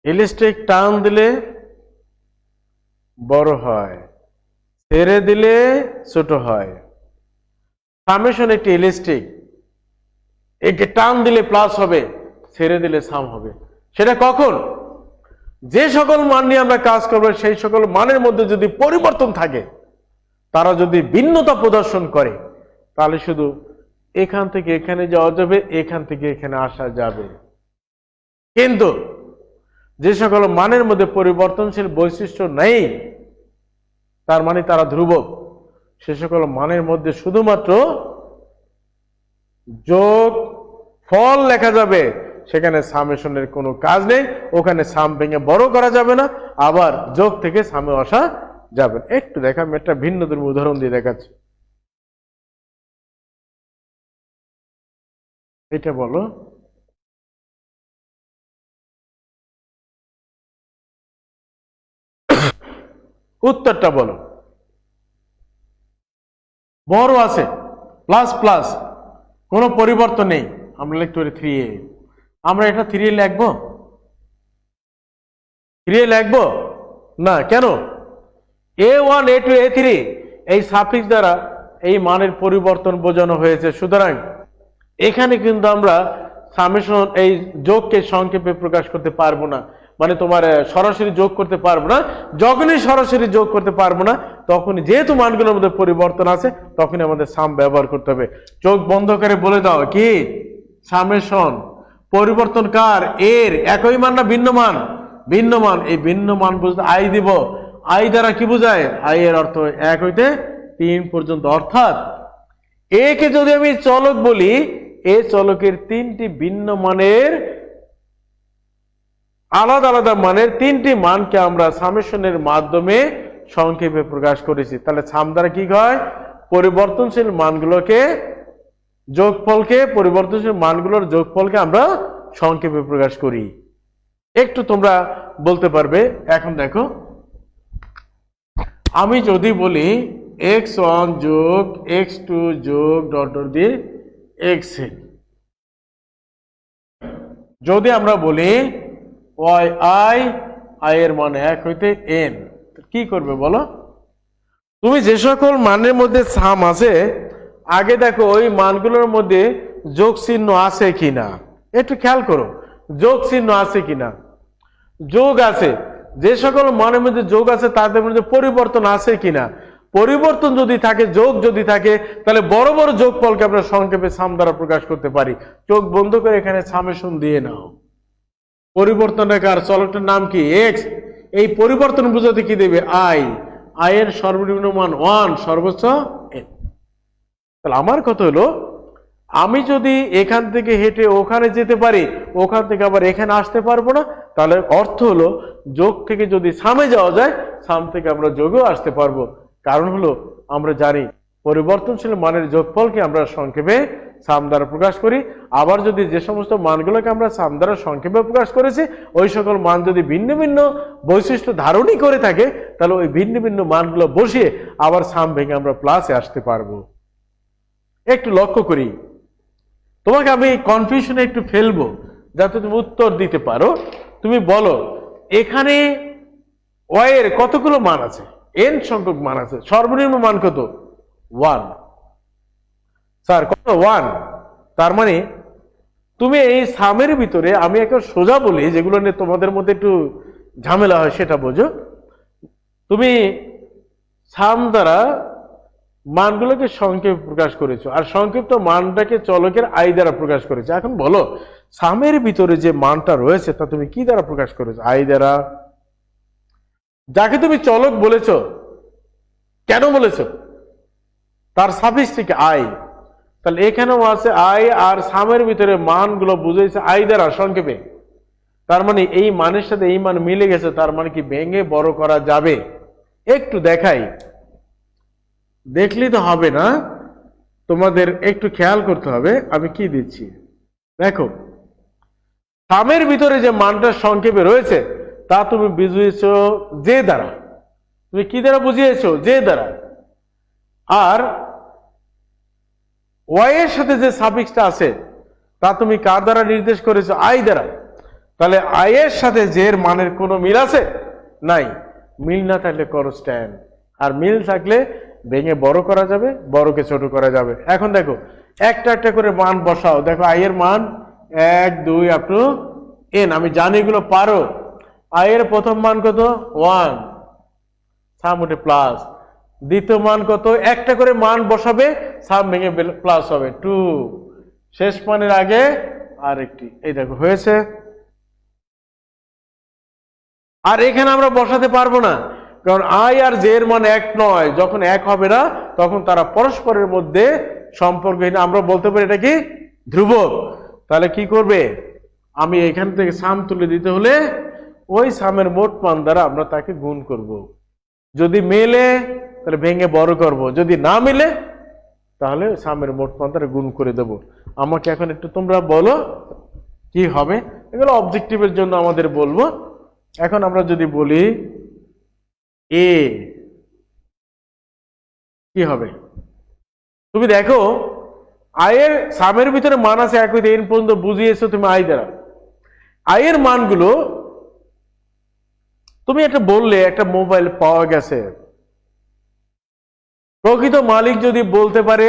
ইলাস্টিক টান দিলে বড় হয়, ছেড়ে দিলে ছোট হয়। সামেশন একটি ইলাস্টিক, একে টান দিলে প্লাস হবে, ছেড়ে দিলে সাম হবে। সেটা কখন? যে সকল মান নিয়ে আমরা কাজ করবো সেই সকল মানের মধ্যে যদি পরিবর্তন থাকে, তারা যদি ভিন্নতা প্রদর্শন করে, তাহলে শুধু এখান থেকে এখানে যাওয়া যাবে, এখান থেকে এখানে আসা যাবে। কিন্তু যে সকল মানের মধ্যে পরিবর্তনশীল বৈশিষ্ট্য নেই, তার মানে তারা ধ্রুবক, সে সকল মানের মধ্যে শুধুমাত্র যোগ ফল লেখা যাবে, সেখানে সামেশনের কোনো কাজ নেই। ওখানে সাম ভেঙে বড় করা যাবে না, আবার যোগ থেকে সামে আসা যাবে না। একটু দেখা, আমি একটা ভিন্ন ধর্মী উদাহরণ দিয়ে দেখাচ্ছি। এটা বলো, উত্তরটা বলো। বড় আছে, প্লাস প্লাস, কোনো পরিবর্তন নেই, আমরা লিখতে পারি 3a। আমরা এটা 3a লিখবো? 3a লিখবো না, কেন? a1 a2 a3 এই সাফিক্স দ্বারা এই মানের পরিবর্তন বোঝানো হয়েছে। সুতরাং এখানে কিন্তু আমরা সামেশন এই যোগকে সংক্ষেপে প্রকাশ করতে পারবো না, মানে তোমার সরাসরি যোগ করতে পারবো না। যখনই সরাসরি যোগ করতে পারবো না, তখনই যেহেতু মানগুলোর মধ্যে পরিবর্তন আছে, তখনই আমাদের সাম ব্যবহার করতে হবে। চোখ বন্ধ করে বলে দাও কি সামেশন? পরিবর্তন কার? এর। একই মান না ভিন্ন মান? ভিন্ন মান। এই ভিন্ন মান বুঝতে আই দিব। আই দ্বারা কি বোঝায়? আই এর অর্থ 1 হইতে 3 পর্যন্ত। অর্থাৎ এ কে যদি আমি চলক বলি, এ চলকের 3টি ভিন্ন মানের, আলাদা আলাদা মানের 3টি মানকে আমরা সামেশনের মাধ্যমে সংক্ষেপে প্রকাশ করেছি। তাহলে সাম দ্বারা কি হয়? পরিবর্তনশীল মানগুলোকে, যোগফলকে, পরিবর্তনশীল মানগুলোর যোগফলকে আমরা সংক্ষেপে প্রকাশ করি। একটু তোমরা বলতে পারবে। এখন দেখো, আমি যদি বলি x1 যোগ x2 যোগ ডট ডট দিয়ে xn, যদি আমরা বলি y i, i এর মান 1 হইতে n, কি করবে বলো? তুমি যে সকল মানের মধ্যে সাম আছে, আগে দেখো ওই মানগুলোর মধ্যে যোগ চিহ্ন আছে কিনা, একটু খেয়াল করো। যোগ চিহ্ন আছে কিনা? যোগ আছে। যে সকল মানের মধ্যে যোগ আছে তাদের মধ্যে পরিবর্তন আছে কিনা? পরিবর্তন যদি থাকে, যোগ যদি থাকে, তাহলে বড় বড় যোগফলকে আমরা সংক্ষেপে সাম দ্বারা প্রকাশ করতে পারি। চোখ বন্ধ করে এখানে সামেশন দিয়ে নাও। পরিবর্তনের কার চলকটার নাম কি? এক্স। এই পরিবর্তন বোঝাতে কি দেবে? আই। আই এর সর্বনিম্ন মান 1, সর্বোচ্চ n। তাহলে আমার কথা হলো, আমি যদি এখান থেকে হেঁটে ওখানে যেতে পারি, ওখান থেকে আবার এখানে আসতে পারবো না, তাহলে অর্থ হলো যোগ থেকে যদি সামে যাওয়া যায়, সাম থেকে আমরা যোগেও আসতে পারবো। কারণ হলো আমরা জানি পরিবর্তনশীল মানের যোগফলকে আমরা সংক্ষেপে সাম দ্বারা প্রকাশ করি। আবার যদি যে সমস্ত মানগুলোকে আমরা সাম দ্বারা সংক্ষেপে প্রকাশ করেছি ওই সকল মান যদি ভিন্ন ভিন্ন বৈশিষ্ট্য ধারণই করে থাকে তাহলে ওই ভিন্ন ভিন্ন মানগুলো বসিয়ে আবার সাম ভেঙে আমরা প্লাসে আসতে পারবো। একটু লক্ষ্য করি, তোমাকে আমি কনফিউশনে একটু ফেলবো যাতে তুমি উত্তর দিতে পারো। তুমি বলো এখানে ওয়াই এর কতগুলো মান আছে? এন সংখ্যক মান আছে, সর্বনিম্ন মান কত? 1। স্যার কত? 1। তার মানে তুমি এই সামের ভিতরে, আমি একটা সোজা বলি যেগুলো নিয়ে তোমাদের মধ্যে একটু ঝামেলা হয় সেটা বোঝো, তুমি সাম দ্বারা মানগুলোকে সংক্ষেপে প্রকাশ করেছো আর সংক্ষিপ্ত মানটাকে চলকের আই দ্বারা প্রকাশ করেছো। এখন বলো সামের ভিতরে যে মানটা রয়েছে তা তুমি কি দ্বারা প্রকাশ করেছো? আই দ্বারা। যাকে তুমি চলক বলেছো, কেন বলেছো? তার সাফিক্সটিকে আই। তাহলে এখানেও আছে আই, আর সামের ভিতরে মানগুলো বুঝাইছে আই দ্বারা সংক্ষেপে। তার মানে এই মানের সাথে এই মান মিলে গেছে, তার মানে কি ভেঙে বড় করা যাবে? একটু দেখাই, দেখলেই তো হবে না, তোমাদের একটু খেয়াল করতে হবে আমি কি দিচ্ছি। দেখো সামের ভিতরে যে মানটা সংক্ষেপে রয়েছে তা তুমি বুঝিয়েছো যে দ্বারা। তুমি কি দ্বারা বুঝিয়েছো? যে দ্বারা। আর ওয়াই এর সাথে যে সাফিক্সটা আছে তা তুমি কার দ্বারা নির্দেশ করেছো? আই দ্বারা। তাহলে আই এর সাথে যে এর মানের কোনো মিল আছে? নাই। মিল না থাকলে কনস্ট্যান্ট, আর মিল থাকলে ভেঙে বড় করা যাবে, বড়কে ছোট করা যাবে। এখন দেখো একটা একটা করে মান বসাও। দেখো আই এর মান 1 2 আপ টু এন। আমি জানি এগুলো পারো। আই এর প্রথম মান কত? 1, সাম উঠে প্লাস। দ্বিতীয় মান কত? একটা করে মান বসাবে, সাম ভেঙে প্লাস হবে 2। শেষ মানের আগে আরেকটি, এই দেখো হয়েছে। আর এখানে আমরা বসাতে পারবো না, কারণ আই আর জে এর মান এক নয়। যখন এক হবে না তখন তারা পরস্পরের মধ্যে সম্পর্কহীন। আমরা বলতে পারি এটা কি? ধ্রুবক। তাহলে কি করবে? আমি এখান থেকে সাম তুলে দিতে হলে ওই সামের মোট মান দ্বারা আমরা তাকে গুণ করব। যদি মেলে তাহলে ভেঙে বড় করব, যদি না মিলে তাহলে সামের মোট মান দ্বারা গুণ করে দেব। আমাকে এখন একটু তোমরা বলো কি হবে। এগুলো অবজেক্টিভের জন্য আমাদের বলবো। এখন আমরা যদি বলি এ, কি হবে? তুমি দেখো আই এর সামের ভিতরে মান আছে 1 হইতে এন পর্যন্ত বুঝিয়েছো তুমি আই দ্বারা। আই এর মানগুলো তুমি একটা বললে একটা মোবাইল পাওয়া গেছে, প্রকৃত মালিক যদি বলতে পারে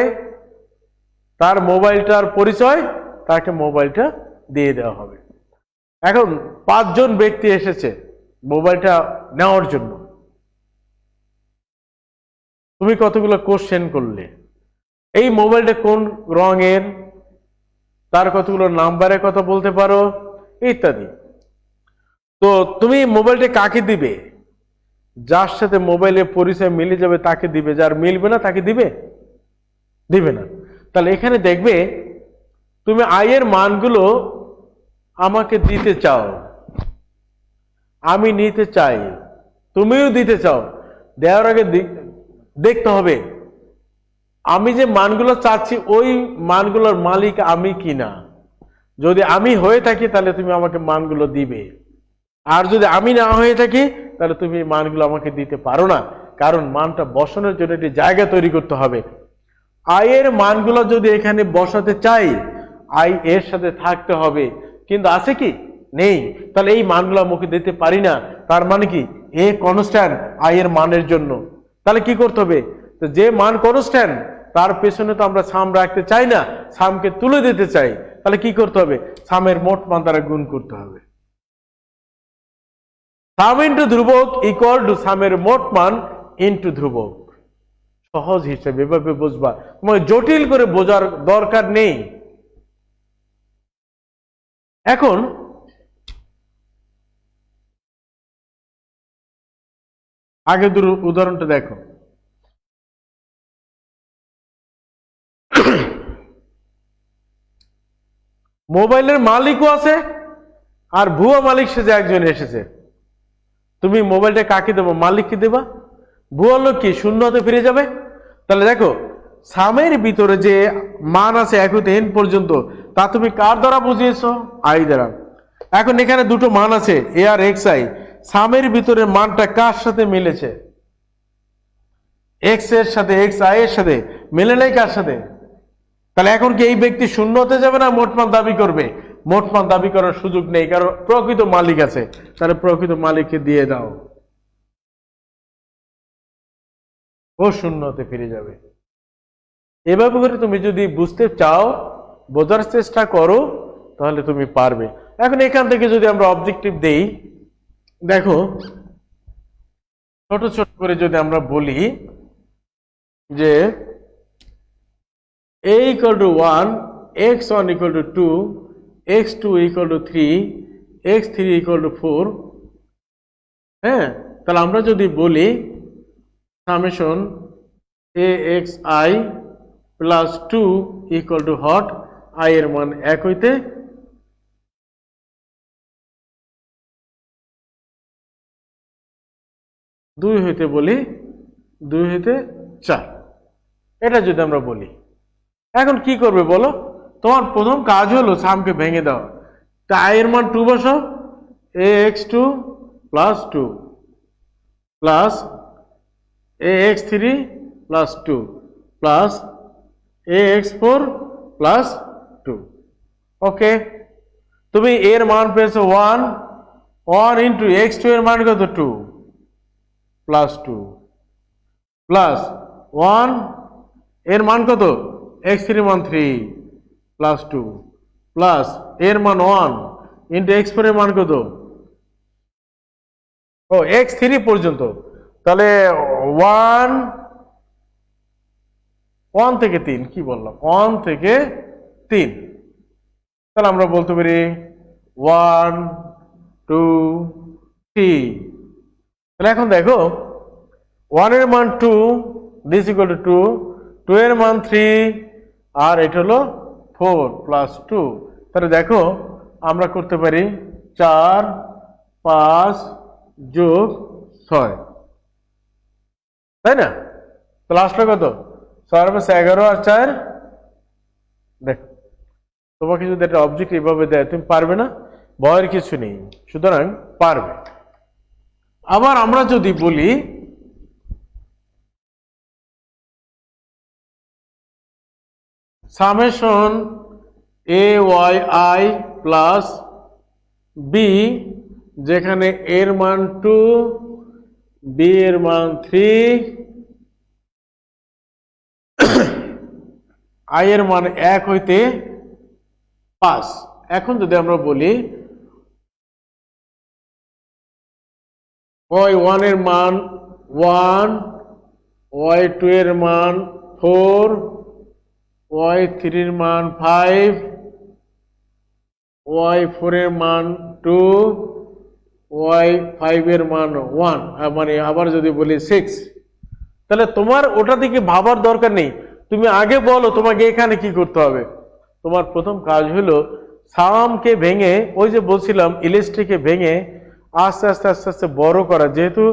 তার মোবাইলটার পরিচয়, তাকে মোবাইলটা দিয়ে দেওয়া হবে। এখন 5 জন ব্যক্তি এসেছে মোবাইলটা নেওয়ার জন্য, তুমি কতগুলো কোশ্চেন করলে, এই মোবাইলটা কোন রঙের, তার কতগুলো নাম্বারের কথা বলতে পারো ইত্যাদি। তো তুমি মোবাইলটা কাকে দিবে? যার সাথে মোবাইলের পরিচয় মিলে যাবে তাকে দিবে, যার মিলবে না তাকে দিবে? দিবে না। তাহলে এখানে দেখবে তুমি আই এর মানগুলো আমাকে দিতে চাও, আমি নিতে চাই, তুমিও দিতে চাও। দেওয়ার আগে দেখতে হবে আমি যে মানগুলো চাচ্ছি ওই মানগুলোর মালিক আমি কিনা। যদি আমি হয়ে থাকি তাহলে তুমি আমাকে মানগুলো দিবে, আর যদি আমি না হয়ে থাকি তাহলে তুমি মানগুলো আমাকে দিতে পারো না। কারণ মানটা বসানোর জন্য একটি জায়গা তৈরি করতে হবে। আই এর মানগুলো যদি এখানে বসাতে চাই আই এর সাথে থাকতে হবে, কিন্তু আছে কি? নেই। তাহলে এই মানগুলো আমাকে দিতে পারি না। তার মানে কি? এ কনস্ট্যান্ট আই এর মানের জন্য। তাহলে কি করতে হবে? তো যে মান কনস্ট্যান্ট তার পেছনে তো আমরা সাম রাখতে চাই না, সামকে তুলে দিতে চাই। তাহলে কি করতে হবে? সামের মোট মান দ্বারা গুণ করতে হবে। সাম ইন্টু ধ্রুবক ইকুয়াল টু সামের মোট মান ইন্টু ধ্রুবক। সহজ হিসেবে এভাবে বুঝবা, তোমার জটিল করে বোঝার দরকার নেই। এখন আগে উদাহরণটা দেখো। মোবাইলের মালিকও আছে আর ভুয়া মালিক সেজে একজন এসেছে। তুমি মোবাইলটা কাকে দেবো? মালিককে দেবা। ভুয়া লোক কি শূন্য হতে ফিরে যাবে? তাহলে দেখো সামের ভিতরে যে মান আছে 1 হইতে n পর্যন্ত তা তুমি কার দ্বারা বুঝিয়েছো? i দ্বারা। এখন এখানে দুটো মান আছে a আর xi, সামের ভিতরে মানটা কার সাথে মিলেছে? x এর সাথে, xi এর সাথে মিলে নাই কার সাথে? তাহলে এখন কি এই ব্যক্তি শূন্য হতে যাবে না মোট মান দাবি করবে? মোট মান দাবি করার সুযোগ নেই, কারণ প্রকৃত মালিক আছে। তাহলে প্রকৃত মালিককে দিয়ে দাও, ও শূন্যতে ফিরে যাবে। এভাবে করে তুমি যদি বুঝতে চাও, বোঝার চেষ্টা করো, তাহলে তুমি পারবে। এখন এখান থেকে যদি আমরা অবজেক্টিভ দেই, দেখো ছোট ছোট করে যদি আমরা বলি যে a equal to 1, x1 equal to 2, x2 equal to 3, x3 equal to 4, হ্যাঁ, তাহলে আমরা যদি বলি summation axi plus 2 equal too hot i এর মান 1 হইতে দুই হইতে বলি 2 হইতে 4, এটা যদি আমরা বলি, এখন কি করবে বলো? তোমার প্রথম কাজ হলো সামকে ভেঙে দাও। তা i এর মান 2 বসাও, ax2 plus 2 plus ax3 plus 2 plus ax4 plus 2। ওকে, তুমি এর মান পেয়েছো 1, 1 ইন্টু x2 এর মান কত? 2 প্লাস 2 প্লাস 1 এর মান কত? x3 এর মান 3 প্লাস 2 প্লাস এর মান 1 ইন্টু x4 এর মান কত? ও x3 পর্যন্ত। তাহলে 1 থেকে 3, কি বললাম? 1 থেকে 3। তাহলে আমরা বলতে পারি 1 2 3। তাহলে এখন দেখো 1 এর মান 2, দিস ইকুয়াল টু 2, 2 এর মান 3, আর এটা হলো 4 প্লাস 2। তাহলে দেখো আমরা করতে পারি 4 5 যোগ 6, তাই না? তাহলে আসলে কত? 6 + 11 আর 4। দেখো তোমাকে যদি একটা অবজেক্ট এভাবে দেয়, তুমি পারবে না? ভয়ের কিছু নেই, সুতরাং পারবে। আবার আমরা যদি বলি সামেশন ai প্লাস b, যেখানে এর মান 2, b এর মান 3, i এর মান 1 হইতে 5। এখন যদি আমরা বলি y1 এর মান 1, y2 এর মান 4, y3 এর মান 5, y4 এর মান 2, y5 এর মান 1, মানে আবার যদি বলি 6, তাহলে তোমার ওটা দিকে ভাবার দরকার নেই। তুমি আগে বলো তোমাকে এখানে কি করতে হবে। তোমার প্রথম কাজ হলো সামকে ভেঙে, ওই যে বলছিলাম ইলিস্ট্রিকে ভেঙে আস্তে আস্তে আস্তে আস্তে বড় করা। যেহেতু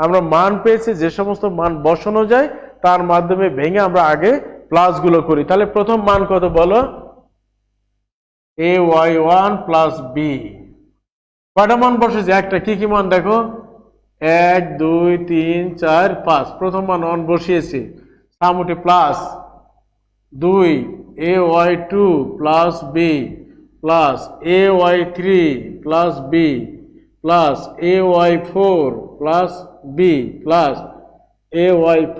আমরা মান পেয়েছি, যে সমস্ত মান বসানো যায় তার মাধ্যমে ভেঙে আমরা আগে প্লাসগুলো করি। তাহলে প্রথম মান কত বলো? ay1 plus b। কয়টা মান বসেছে? একটা। কি কি মান দেখো? 1 2 3 4 5। প্রথম মান 1 বসিয়েছি, সামুটি plus 2 ay2 plus b plus ay3 plus b plus ay4 plus b plus ay5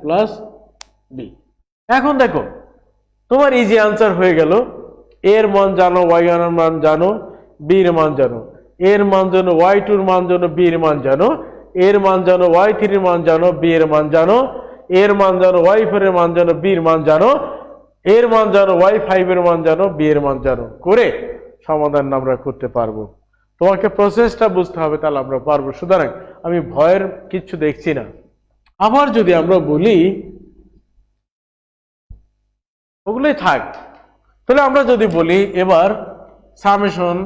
plus b। এখন দেখো তোমার ইজি আনসার হয়ে গেল। এর মান জানো, y1 এর মান জানো, b এর মান জানো, এর মান জানো, y2 এর মান জানো, b এর মান জানো, এর মান জানো, y3 এর মান জানো, b এর মান জানো, এর মান জানো, y4 এর মান জানো, b এর মান জানো, এর মান জানো, y5 এর মান জানো, b এর মান জানো, করে সমাধান আমরা করতে পারবো। তোমাকে প্রসেসটা বুঝতে হবে, তাহলে আমরা পারবো। সুতরাং আমি ভয়ের কিচ্ছু দেখছি না। আবার যদি আমরা বলি, ওগুলোই থাক, তাহলে আমরা যদি বলি এবার summation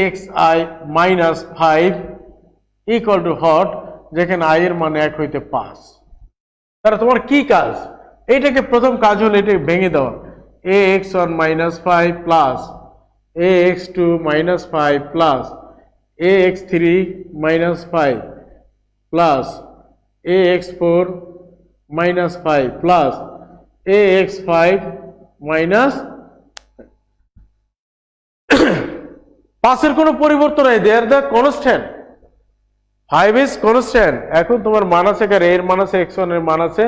axi minus 5 equal too hot, যেখানে i এর মান 1 হইতে 5। তাহলে তোমার কি কাজ? এইটাকে প্রথম কাজ হলো এটা ভেঙে দেওয়া, ax1 minus 5 plus ax2 minus 5 plus ax3 minus 5 plus ax4 minus 5 plus ax5 minus 5 এর কোনো পরিবর্তন নাই, they are the constant, 5 is constant. এখন তোমার মান আছে কার, এর মান আছে x1 এর মান আছে,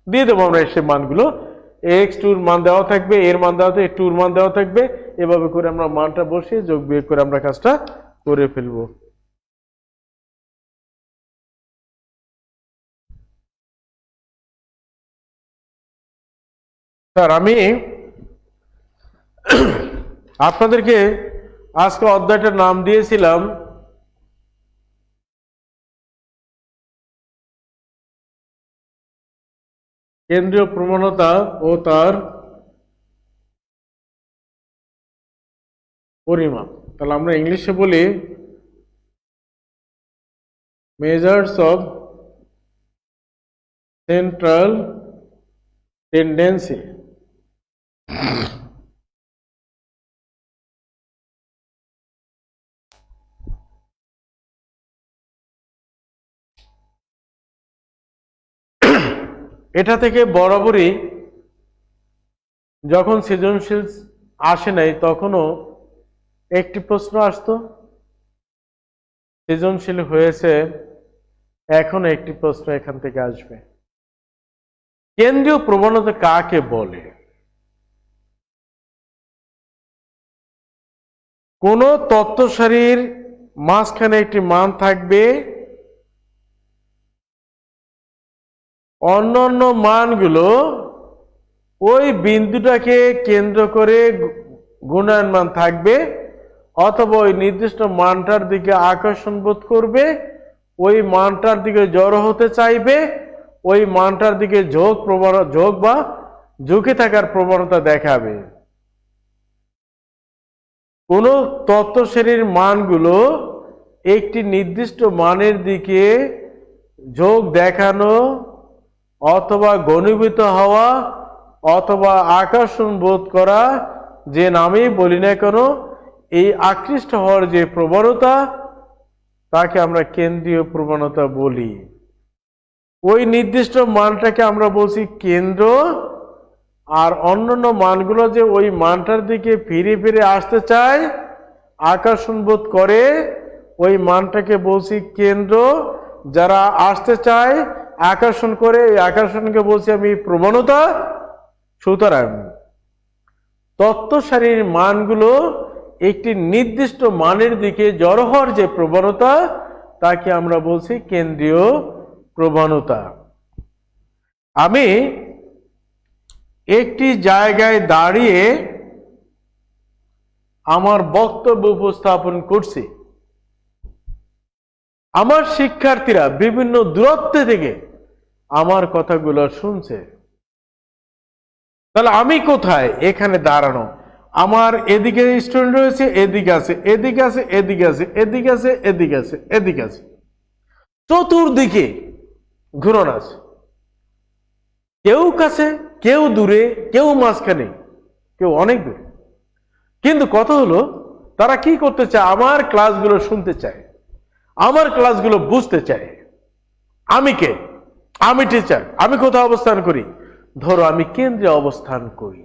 দিয়ে দেবো আমরা সেই মানগুলো, ax2 এর মান দেওয়া থাকবে, এর মান দেওয়া থাকবে, 2 এর মান দেওয়া থাকবে, এভাবে করে আমরা মানটা বসিয়ে যোগ বিয়োগ করে আমরা কাজটা করে ফেলবো। স্যার আমি আপনাদেরকে আজকে অধ্যায়টার নাম দিয়েছিলাম কেন্দ্রীয় প্রবণতা ও তার পরিমাপ। তাহলে আমরা ইংলিশে বলি মেজার্স অফ সেন্ট্রাল টেন্ডেন্সি। এটা থেকে বরাবরই যখন সৃজনশীল আসে নাই তখনও একটি প্রশ্ন আসতো, সৃজনশীল হয়েছে এখন একটি প্রশ্ন এখান থেকে আসবে, কেন্দ্রীয় প্রবণতা কাকে বলে? কোন তত্ত্ব সারির মাঝখানে একটি মান থাকবে, অন্যান্য মানগুলো ওই বিন্দুটাকে কেন্দ্র করে গুণায়ন মান থাকবে, অথবা ওই নির্দিষ্ট মানটার দিকে আকর্ষণ বোধ করবে, ওই মানটার দিকে জড়ো হতে চাইবে, ওই মানটার দিকে যোগ বা ঝুঁকে থাকার প্রবণতা দেখাবে। কোন তত্ত্ব শ্রেণীর মানগুলো একটি নির্দিষ্ট মানের দিকে যোগ দেখানো অথবা ঘনীভূত হওয়া অথবা আকর্ষণ বোধ করা, যে নামেই বলি না কেন, এই আকৃষ্ট হওয়ার যে প্রবণতা তাকে আমরা কেন্দ্রীয় প্রবণতা বলি। ওই নির্দিষ্ট মানটাকে আমরা বলছি কেন্দ্র, আর অন্যান্য মানগুলো যে ওই মানটার দিকে ফিরে ফিরে আসতে চায়, আকর্ষণ বোধ করে, ওই মানটাকে বলছি কেন্দ্র। যারা আসতে চায়, আকর্ষণ করে, এই আকর্ষণকে বলছি আমি প্রবণতা। সুতরাং তত্ত্ব সারির মানগুলো একটি নির্দিষ্ট মানের দিকে জড়ো হওয়ার যে প্রবণতা তাকে আমরা বলছি কেন্দ্রীয় প্রবণতা। আমি একটি জায়গায় দাঁড়িয়ে আমার বক্তব্য উপস্থাপন করছি, আমার শিক্ষার্থীরা বিভিন্ন দূরত্ব থেকে আমার কথাগুলো শুনছে। তাহলে আমি কোথায়? এখানে দাঁড়ানো, আমার এদিকে স্টুডেন্ট রয়েছে, এদিকে আছে, এদিকে আছে, এদিকে আছে, এদিকে আছে, এদিকে আছে, এদিকে আছে, চতুর্দিকে ঘুরন আছে, কেউ কাছে, কেউ দূরে, কেউ মাঝখানে, কেউ অনেক দূরে। কিন্তু কথা হলো তারা কি করতে চায়? আমার ক্লাসগুলো শুনতে চায়, আমার ক্লাসগুলো বুঝতে চায়। আমি কে? আমি টিচার। আমি কোথায় অবস্থান করি? ধরো আমি কেন্দ্রে অবস্থান করি,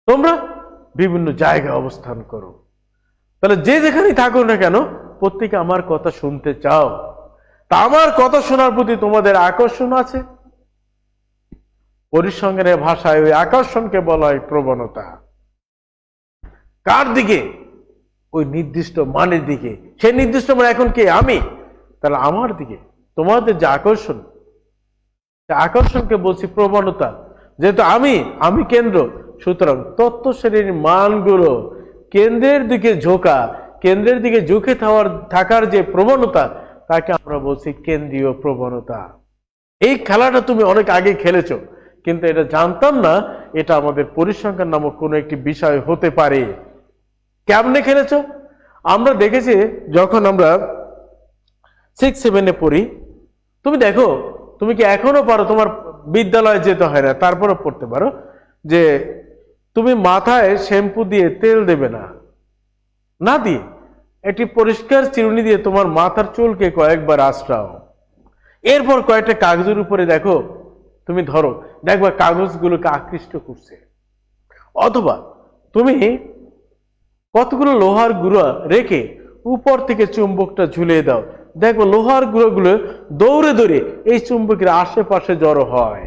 তোমরা বিভিন্ন জায়গায় অবস্থান করো। তাহলে যে যেখানেই থাকো না কেন, প্রত্যেকে আমার কথা শুনতে চাও। তা আমার কথা শোনার প্রতি তোমাদের আকর্ষণ আছে। পরিসংখ্যানের ভাষায় ওই আকর্ষণকে বলা হয় প্রবণতা। কার দিকে? ওই নির্দিষ্ট মানের দিকে। সেই নির্দিষ্ট মান এখন কে? আমি। তাহলে আমার দিকে তোমাদের যে আকর্ষণ, আকর্ষণকে বলছি প্রবণতা। যেহেতু আমি কেন্দ্র, সুতরাং তত্ত্ব শ্রেণীর মানগুলো কেন্দ্রের দিকে ঝোঁকা, কেন্দ্রের দিকে ঝুঁকে থাকার যে প্রবণতা তাকে আমরা বলছি কেন্দ্রীয় প্রবণতা। এই খেলাটা তুমি অনেক আগে খেলেছো, কিন্তু এটা জানতাম না এটা আমাদের পরিসংখ্যান নামক কোনো একটি বিষয় হতে পারে। কেমনে খেলেছো? আমরা দেখেছি যখন আমরা 6-7 পড়ি, তুমি দেখো, তুমি কি এখনো পারো তোমার বিদ্যালয়ে যেতে হয় না, তারপরে পড়তে পারো যে তুমি মাথায় শ্যাম্পু দিয়ে তেল দেবে না, না দিয়ে একটি পরিষ্কার চিরুনি দিয়ে তোমার মাথার চুলকে কয়েকবার আঁচড়াও। এরপর কয়েকটা কাগজের উপরে দেখো, তুমি ধরো, দেখবা কাগজগুলোকে আকৃষ্ট করছে। অথবা তুমি কতগুলো লোহার গুঁড়া রেখে উপর থেকে চুম্বকটা ঝুলিয়ে দাও, দেখো লোহার গুঁড়োগুলো দৌড়ে দৌড়ে এই চুম্বকের আশেপাশে জড়ো হয়।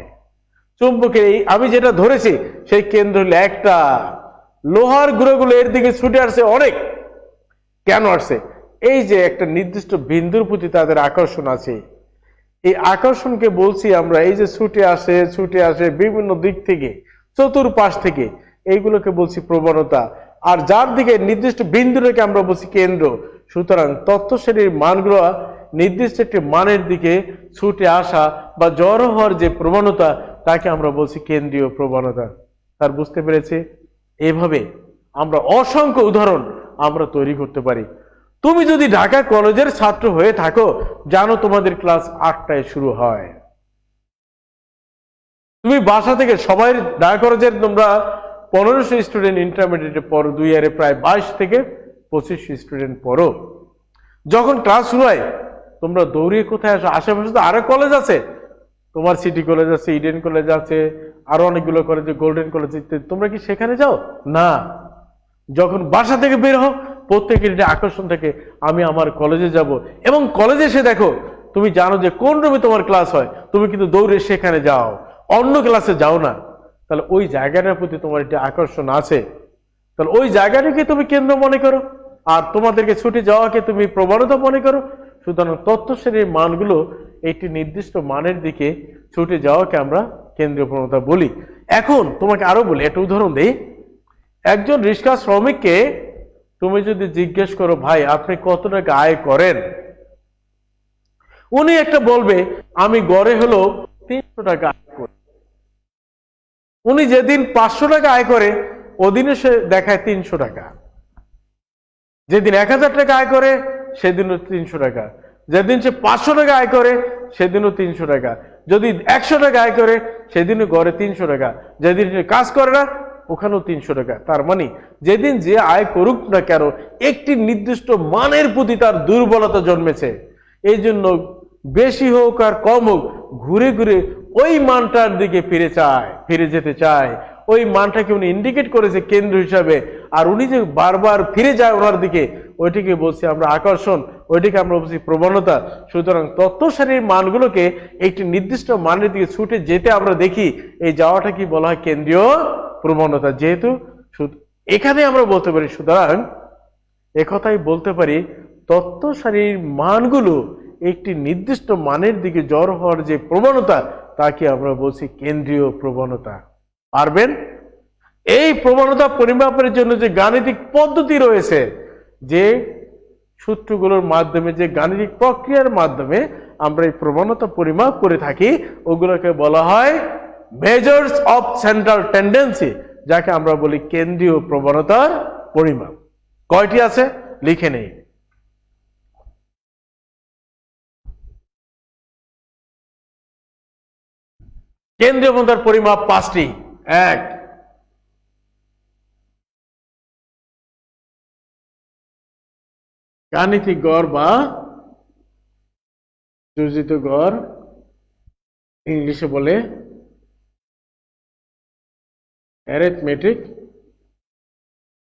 চুম্বকের এই আমি যেটা ধরেছি সেই কেন্দ্র হলো একটা, লোহার গুঁড়োগুলো এর দিকে ছুটে আসছে অনেক। কেন আসছে? এই যে একটা নির্দিষ্ট বিন্দুর প্রতি তাদের আকর্ষণ আছে, এই আকর্ষণকে বলছি আমরা, এই যে ছুটে আসে বিভিন্ন দিক থেকে, চতুর্পাশ থেকে, এইগুলোকে বলছি প্রবণতা। আর যার দিকে নির্দিষ্ট বিন্দুটাকে আমরা বলছি কেন্দ্র। সুতরাং তথ্য শ্রেণীর মানগুলো নির্দিষ্ট একটি মানের দিকে ছুটে আসা বা জড়ো হওয়ার যে প্রবণতা, তাকে আমরা বলছি কেন্দ্রীয় প্রবণতা। তার বুঝতে পেরেছি? এভাবে আমরা অসংখ্য উদাহরণ আমরা তৈরি করতে পারি। তুমি যদি ঢাকা কলেজের ছাত্র হয়ে থাকো, জানো তোমাদের ক্লাস 8টায় শুরু হয়। তুমি বাসা থেকে সবাই ঢাকা কলেজের তোমরা 1500 স্টুডেন্ট ইন্টারমিডিয়েটে পড়ো, 2 ইয়ারে প্রায় 22 থেকে 25 স্টুডেন্ট পড়ো। যখন ক্লাস শুরু হয় তোমরা দৌড়িয়ে কোথায় আসো? আশেপাশে তো আরো কলেজ আছে, তোমার সিটি কলেজ আছে, ইডেন কলেজ আছে, আরো অনেকগুলো কলেজে, গোল্ডেন কলেজ ইত্যাদি। তোমরা কি সেখানে যাও? না। যখন বাসা থেকে বের হও, প্রত্যেকের এটা আকর্ষণ থাকে, আমি আমার কলেজে যাব। এবং কলেজে এসে দেখো, তুমি জানো যে কোন রুমে তোমার ক্লাস হয়, তুমি কিন্তু দৌড়ে সেখানে যাও, অন্য ক্লাসে যাও না। তাহলে ওই জায়গাটার প্রতি তোমার একটা আকর্ষণ আছে, তাহলে ওই জায়গাটাকে তুমি কেন্দ্র মনে করো, আর তোমাদেরকে ছুটে যাওয়াকে তুমি প্রবণতা মনে করো। সুতরাং তথ্য শ্রেণীর মানগুলো একটি নির্দিষ্ট মানের দিকে ছুটে যাওয়াকে আমরা কেন্দ্রীয় প্রবণতা বলি। এখন তোমাকে আরো বলি, একটা উদাহরণ দেই। একজন রিক্সা শ্রমিককে তুমি যদি জিজ্ঞেস করো, ভাই আপনি কত টাকা আয় করেন, উনি একটা বলবে, আমি গড়ে হলো 300 টাকা আয় করি। উনি যেদিন 500 টাকা আয় করে, ওদিনে সে দেখায় 300 টাকা। যেদিন 1000 টাকা আয় করে, সেদিনও 300 টাকা। যেদিন সে 500 টাকা আয় করে, সেদিনও 300 টাকা। যদি 100 টাকা আয় করে, সেদিনও গড়ে 300 টাকা। যেদিন সে কাজ করে না, ওখানেও 300 টাকা। তার মানে যেদিন যে আয় করুক না কেন, একটি নির্দিষ্ট মানের প্রতি তার দুর্বলতা জন্মেছে। এই জন্য বেশি হোক আর কম হোক, ঘুরে ঘুরে ওই মানটার দিকে ফিরে যেতে চায়। ওই মানটাকে উনি ইন্ডিকেট করেছে কেন্দ্র হিসাবে, আর উনি যে বারবার ফিরে যায় ওনার দিকে, ওইটিকে বলছি আমরা আকর্ষণ, ওইটিকে আমরা বলছি প্রবণতা। সুতরাং তথ্য সারির মানগুলোকে একটি নির্দিষ্ট মানের দিকে ছুটে যেতে আমরা দেখি, এই যাওয়াটা কি বলা হয়? কেন্দ্রীয় প্রবণতা। যেহেতু এখানে আমরা বলতে পারি, সুতরাং একথাই বলতে পারি, তথ্য সারির মানগুলো একটি নির্দিষ্ট মানের দিকে জড়ো হওয়ার যে প্রবণতা, তাকে আমরা বলছি কেন্দ্রীয় প্রবণতা। পারবেন? এই প্রবণতা পরিমাপের জন্য যে গাণিতিক পদ্ধতি রয়েছে, যে সূত্রগুলোর মাধ্যমে, যে গাণিতিক প্রক্রিয়ার মাধ্যমে আমরা এই প্রবণতা পরিমাপ করে থাকি, ওগুলোকে বলা হয় মেজার্স অফ সেন্ট্রাল টেন্ডেন্সি, যাকে আমরা বলি কেন্দ্রীয় প্রবণতার পরিমাপ। কয়টি আছে লিখে নেই। কেন্দ্রীয় প্রবণতার পরিমাপ 5টি। 1, গাণিতিক গড় বা যোজিত গড়, ইংলিশে বলে অ্যারিথমেটিক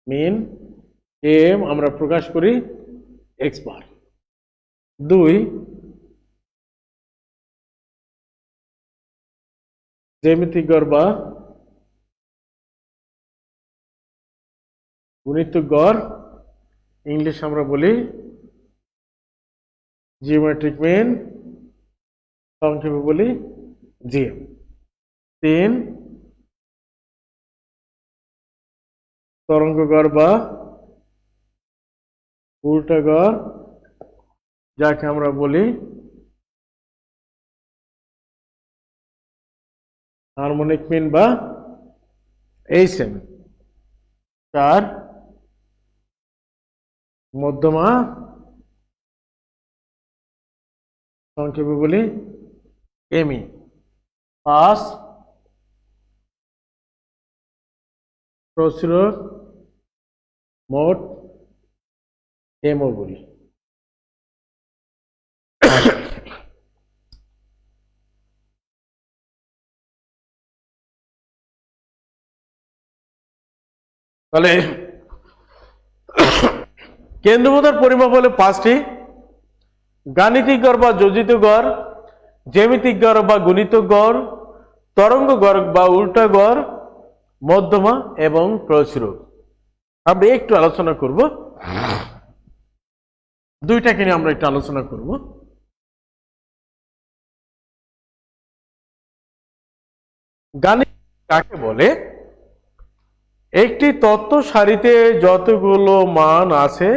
মিন, এম আমরা প্রকাশ করি এক্স বার। 2, জ্যামিতিক গড় বা গুণিতক গড়, ইংলিশ আমরা বলি জিওমেট্রিক মিন, সংক্ষেপে বলি জিএম। 3, তরঙ্গ গড় বা উল্টা গড়, যাকে আমরা বলি হারমোনিক মিন বা এইচএম। 4, মধ্যমা, সংক্ষেপে বলি এমই। পাস প্রতিরোধ মোট এমও বলি। তাহলে কেন্দ্রবোধার পরিমাপ হলো 5টি: গাণিতিক গড় বা যোজিত গড়, জ্যামিতিক গড় বা গুণিত গড়, তরঙ্গ গড় বা উল্টা গড়, মধ্যমা এবং প্রতিরোধ। আমরা একটু আলোচনা করব, দুইটাকে নিয়ে আমরা একটু আলোচনা করব। গাণিত কাকে বলে? একটি তত্ত্ব সারিতে যতগুলো মান আছে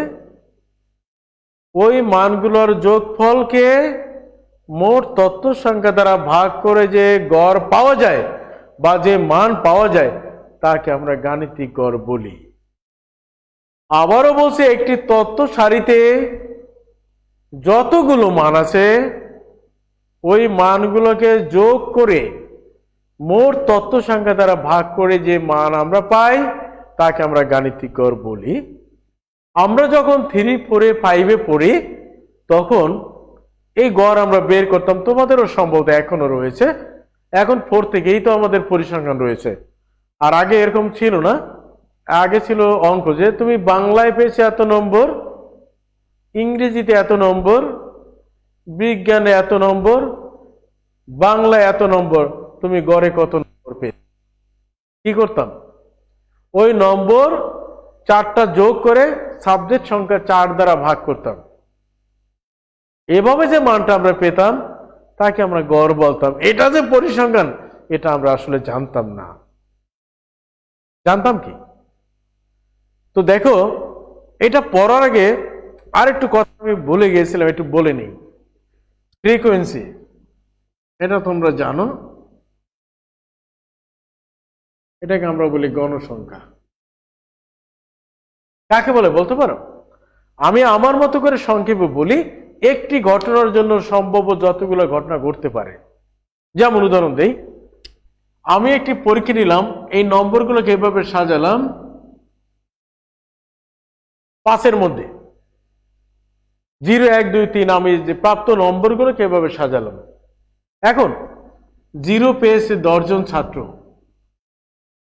ওই মানগুলোর যোগফলকে মোট তত্ত্ব সংখ্যা দ্বারা ভাগ করে যে গড় পাওয়া যায় বা যে মান পাওয়া যায় তাকে আমরা গাণিতিক গড় বলি। আবারও বলছি, একটি তত্ত্ব সারিতে যতগুলো মান আছে ওই মানগুলোকে যোগ করে মোট তত্ত্ব সংখ্যা দ্বারা ভাগ করে যে মান আমরা পাই তাকে আমরা গাণিতিক গড় বলি। আমরা যখন 3, 4, 5 পড়ি তখন এই গড় আমরা বের করতাম, তোমাদেরও সম্ভবত এখনো রয়েছে। এখন 4 থেকেই তো আমাদের পরিসংখ্যান রয়েছে, আর আগে এরকম ছিল না। আগে ছিল অঙ্ক, যে তুমি বাংলায় পেয়েছো এত নম্বর, ইংরেজিতে এত নম্বর, বিজ্ঞানে এত নম্বর, বাংলায় এত নম্বর, তুমি গড়ে কত নম্বর পেয়ে কি করতাম? ওই নম্বর 4টা যোগ করে সাবজেক্ট সংখ্যা 4 দ্বারা ভাগ করতাম। এভাবে যে মানটা আমরা পেতাম তাকে আমরা গড় বলতাম। এটা যে পরিসংখ্যান এটা আমরা আসলে জানতাম না। জানতাম কি? তো দেখো, এটা পড়ার আগে আরেকটু কথা আমি ভুলে গিয়েছিলাম, একটু বলে নিই। ফ্রিকোয়েন্সি, এটা তোমরা জানো, এটাকে আমরা বলি গণসংখ্যা। কাকে বলে বলতে পারো? আমি আমার মতো করে সংক্ষেপে বলি, একটি ঘটনার জন্য সম্ভব যতগুলো ঘটনা ঘটতে পারে। যেমন উদাহরণ দেই, আমি একটি পরীক্ষা নিলাম, এই নম্বরগুলোকে এভাবে সাজালাম 5-এর মধ্যে 0, 1, 2, 3, আমি যে প্রাপ্ত নম্বরগুলোকে এভাবে সাজালাম। এখন 0 পেয়েছে 10 জন ছাত্র,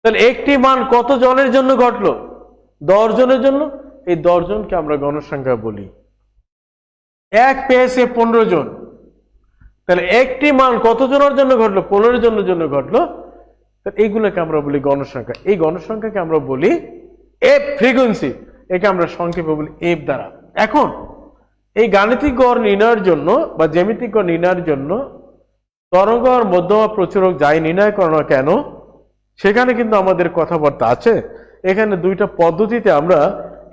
তাহলে একটি মান কত জনের জন্য ঘটলো? 10 জনের জন্য। এই 10 জনকে আমরা গণসংখ্যা বলি। 1 পেয়েছে 15 জন, তাহলে একটি মান কত জনের জন্য ঘটলো? 15 জনের জন্য ঘটলো। এইগুলোকে আমরা বলি গণসংখ্যা। এই গণসংখ্যাকে আমরা বলি এফ, ফ্রিকোয়েন্সি। একে আমরা সংক্ষেপে বলি এফ দ্বারা। এখন এই গাণিতিক গড় নির্ণয়ের জন্য বা জ্যামিতিক গড় নির্ণয়ের জন্য তরঙ্গ আর মধ্যমা প্রচুরক যাই নির্ণয় করো না কেন, সেখানে কিন্তু আমাদের কথাবার্তা আছে। এখানে দুইটা পদ্ধতিতে আমরা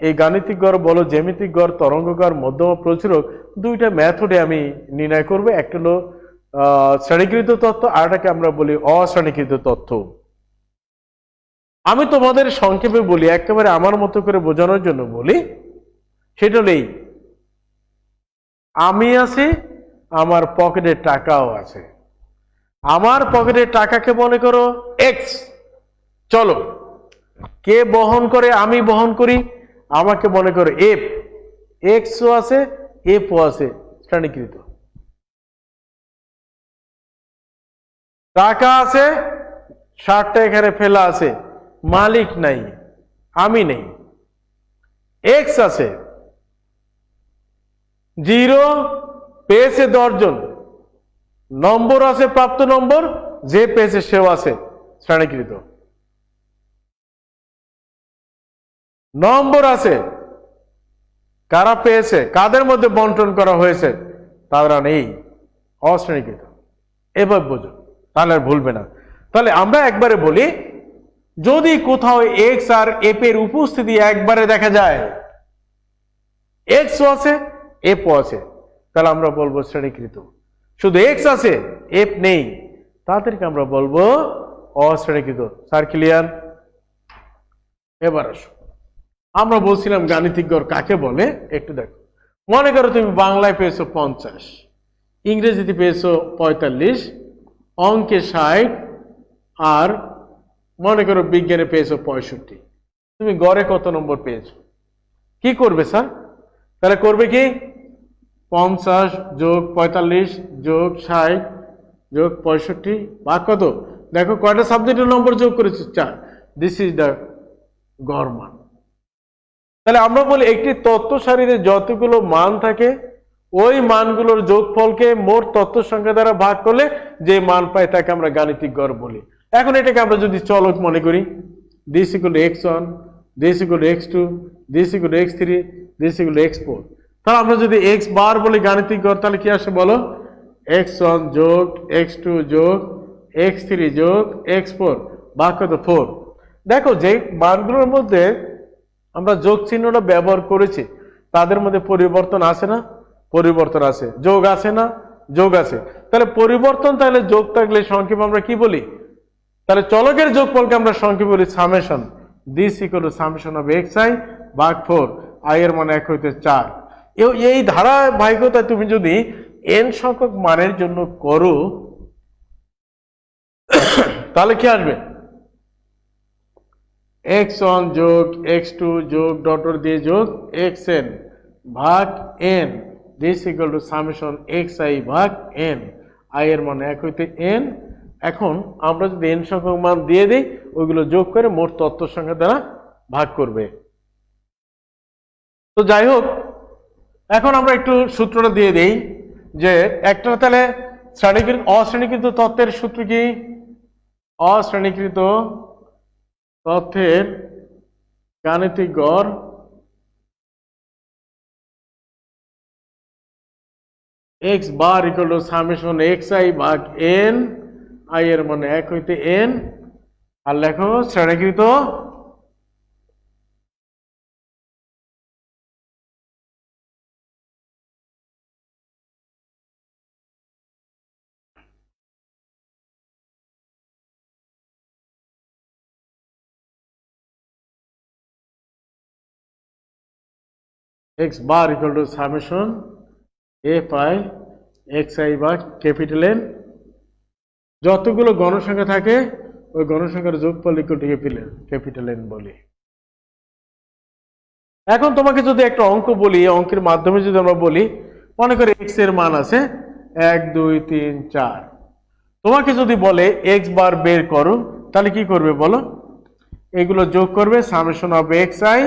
এই গাণিতিক গড় বলো, জ্যামিতিক গড়, তরঙ্গ গড়, মধ্যমা প্রচুরক, দুইটা মেথডে আমি নির্ণয় করব। একটা হলো শ্রেণীকৃত তথ্য, আর এটাকে আমরা বলি অশ্রেণীকৃত তথ্য। আমি তোমাদের সংক্ষেপে বলি, একেবারে আমার মতো করে বোঝানোর জন্য বলি। সেটা হলো এই, আমি আছি, আমার পকেটে টাকাও আছে। আমার পকেটের টাকাকে মনে করো এক্স। চলো, কে বহন করে? আমি বহন করি। আমাকে মনে করো এফ। এক্সও আছে, এফও আছে, শ্রেণীকৃত। টাকা আছে, 60টা এখানে ফেলা আছে, মালিক নাই, আমি নেই। এক্স আছে, 0 পেয়েছে 10 জন, নম্বর আছে, প্রাপ্ত নম্বর, যে পেয়েছে সেও আছে, শ্রেণীকৃত। নম্বর আছে, কারা পেয়েছে, কাদের মধ্যে বন্টন করা হয়েছে, তারা নেই, অশ্রেণীকৃত। এবার বোঝো, তাহলে আর ভুলবে না। তাহলে আমরা একবারে বলি, যদি কোথাও এক্স আর এফ এর উপস্থিতি একবারে দেখা যায়, এক্সও আছে, এফও আছে, তাহলে আমরা বলবো শ্রেণীকৃত। শুধু এক্স আছে, এফ নেই, তাদেরকে আমরা বলবো অশ্রেণীকৃত। Sir clear? এবার আসো, আমরা বলছিলাম গাণিতিক গড় কাকে বলে। একটু দেখো, মনে করো তুমি বাংলায় পেয়েছো 50, ইংরেজিতে পেয়েছো 45, অঙ্কে 60 আর মনে করো বিজ্ঞানে পেয়েছো 65, তুমি গড়ে কত নম্বর পেয়েছো? কি করবে স্যার? তাহলে করবে কি 50 যোগ 45 যোগ 60 যোগ 65 ভাগ কত? দেখো কয়টা সাবজেক্টের নম্বর যোগ করেছে? 4। দিস ইজ দ্য গড় মান। তাহলে আমরা বলি একটি তত্ত্ব সারিতে যতগুলো মান থাকে ওই মানগুলোর যোগফলকে মোট তত্ত্ব সংখ্যা দ্বারা ভাগ করলে যে মান পাই তাকে আমরা গাণিতিক গড় বলি। এখন এটাকে আমরা যদি চলক মনে করি, this equal two x1, this equal two x2, this equal two x3, this equal two x4, তাহলে আমরা যদি x বার বলি গাণিতিক গড়, তাহলে কি আসে বলো? x1 যোগ x2 যোগ x3 যোগ x4 ভাগ কত? 4। দেখো যে মানগুলোর মধ্যে আমরা যোগ চিহ্নটা ব্যবহার করেছি তাদের মধ্যে পরিবর্তন আসে না? পরিবর্তন আছে। যোগ আছে না? যোগ আছে। তাহলে পরিবর্তন, তাহলে যোগ থাকলে সংক্ষেপ আমরা কি বলি? তাহলে চলকের যোগফলকে আমরা সংক্ষেপে বলি summation. This equal two summation of xi ভাগ 4, i এর মান 1 হইতে 4। এই ধারাবাহিকতা তুমি যদি n সংখ্যক মানের জন্য করো তাহলে কি আসবে? x1 যোগ x2 যোগ ডট দিয়ে যোগ xn ভাগ n, this equal two summation xi ভাগ n, i এর মান 1 হইতে n। এখন আমরা যদি n সংখ্যক মান দিয়ে দিই ওইগুলো যোগ করে মোট তত্ত্ব সংখ্যা দ্বারা ভাগ করবে। তো যাই হোক, এখন আমরা একটু সূত্রটা দিয়ে দেই যে একটা তাহলে অশ্রেণীকৃত তত্ত্বের সূত্র কি? অশ্রেণীকৃত তথ্যের গাণিতিক গড় x bar equal to summation xi ভাগ n, i এর মান 1 হইতে n। আর লেখো শ্রেণীকৃত x bar equal to summation fi xi ভাগ ক্যাপিটাল N, যতগুলো গণসংখ্যা থাকে ওই গণসংখ্যার যোগফল ইকুয়াল টু ক্যাপিটাল N বলি। এখন তোমাকে যদি একটা অঙ্ক বলি, অঙ্কের মাধ্যমে যদি আমরা বলি, মনে করে x এর মান আছে 1 2 3 4, তোমাকে যদি বলে x বার বের করো তাহলে কি করবে বলো? এগুলো যোগ করবে সামেশন অফ xi,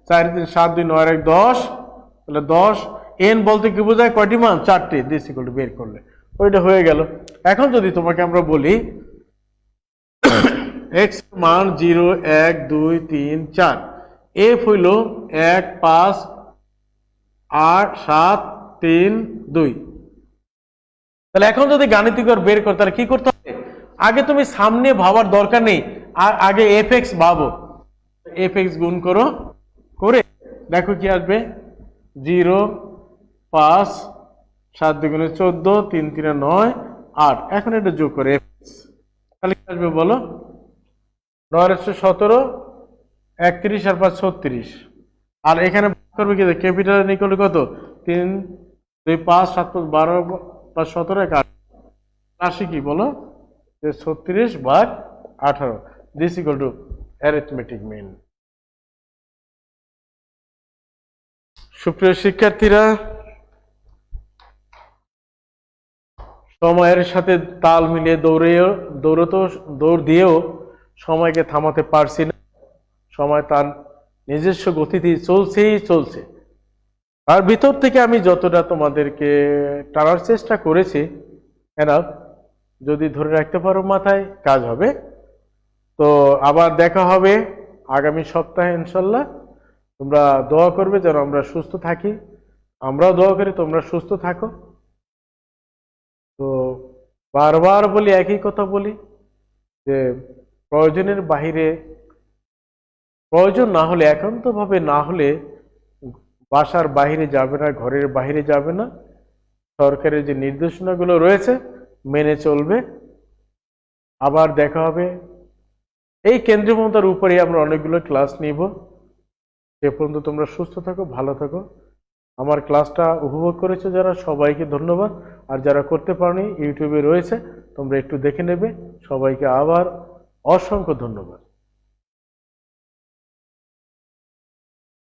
4 3 7 2 9 1 10, তাহলে 10। n বলতে কি বোঝায়? কয়টি মান? 4টি। দিস ইকুয়াল টু বের করলে ওইটা হয়ে গেল। এখন যদি তোমাকে আমরা বলি x মান 0 1 2 3 4, f হইল 1 5 8 7 3 2, তাহলে এখন যদি গাণিতিক গড় বের করো তাহলে কি করতে হবে? আগে তুমি সামনে ভাবার দরকার নেই, আর আগে fx ভাবো। fx গুণ করো, করে দেখো কি আসবে? 0 5 7 2 14 3 3 9 8। এখন এটা যোগ করে fx, তাহলে কি আসবে বলো? 9 17 31 আর 5 36। আর এখানে করবে কি? ক্যাপিটাল N ইকুয়াল টু কত? 3 2 5 7 5 12 প্লাস 17 8, রাশি কি বলো? যে 36 ভাগ 18। This equal to arithmetic mean. সুপ্রিয় শিক্ষার্থীরা, সময়ের সাথে তাল মিলিয়ে দৌড় দিয়েও সময়কে থামাতে পারছি না। সময় তার নিজস্ব গতিতে চলছে। তার ভিতর থেকে আমি যতটা তোমাদেরকে টানার চেষ্টা করেছি, এনাফ, যদি ধরে রাখতে পারো মাথায়, কাজ হবে। তো আবার দেখা হবে আগামী সপ্তাহে ইনশাল্লাহ। তোমরা দোয়া করবে যেন আমরা সুস্থ থাকি, আমরাও দোয়া করি তোমরা সুস্থ থাকো। তো বারবার বলি, একই কথা বলি যে প্রয়োজনের বাহিরে, প্রয়োজন না হলে, একান্তভাবে না হলে বাসার বাইরে যাবে না, ঘরের বাইরে যাবে না। সরকারের যে নির্দেশনাগুলো রয়েছে মেনে চলবে। আবার দেখা হবে। এই কেন্দ্রীয়তার উপরে আমরা অনেকগুলো ক্লাস নিব। সে পর্যন্ত তোমরা সুস্থ থাকো, ভালো থাকো। আমার ক্লাসটা উপভোগ করেছো যারা, সবাইকে ধন্যবাদ। আর যারা করতে পারোনি, ইউটিউবে রয়েছে, তোমরা একটু দেখে নেবে। সবাইকে আবার অসংখ্য ধন্যবাদ।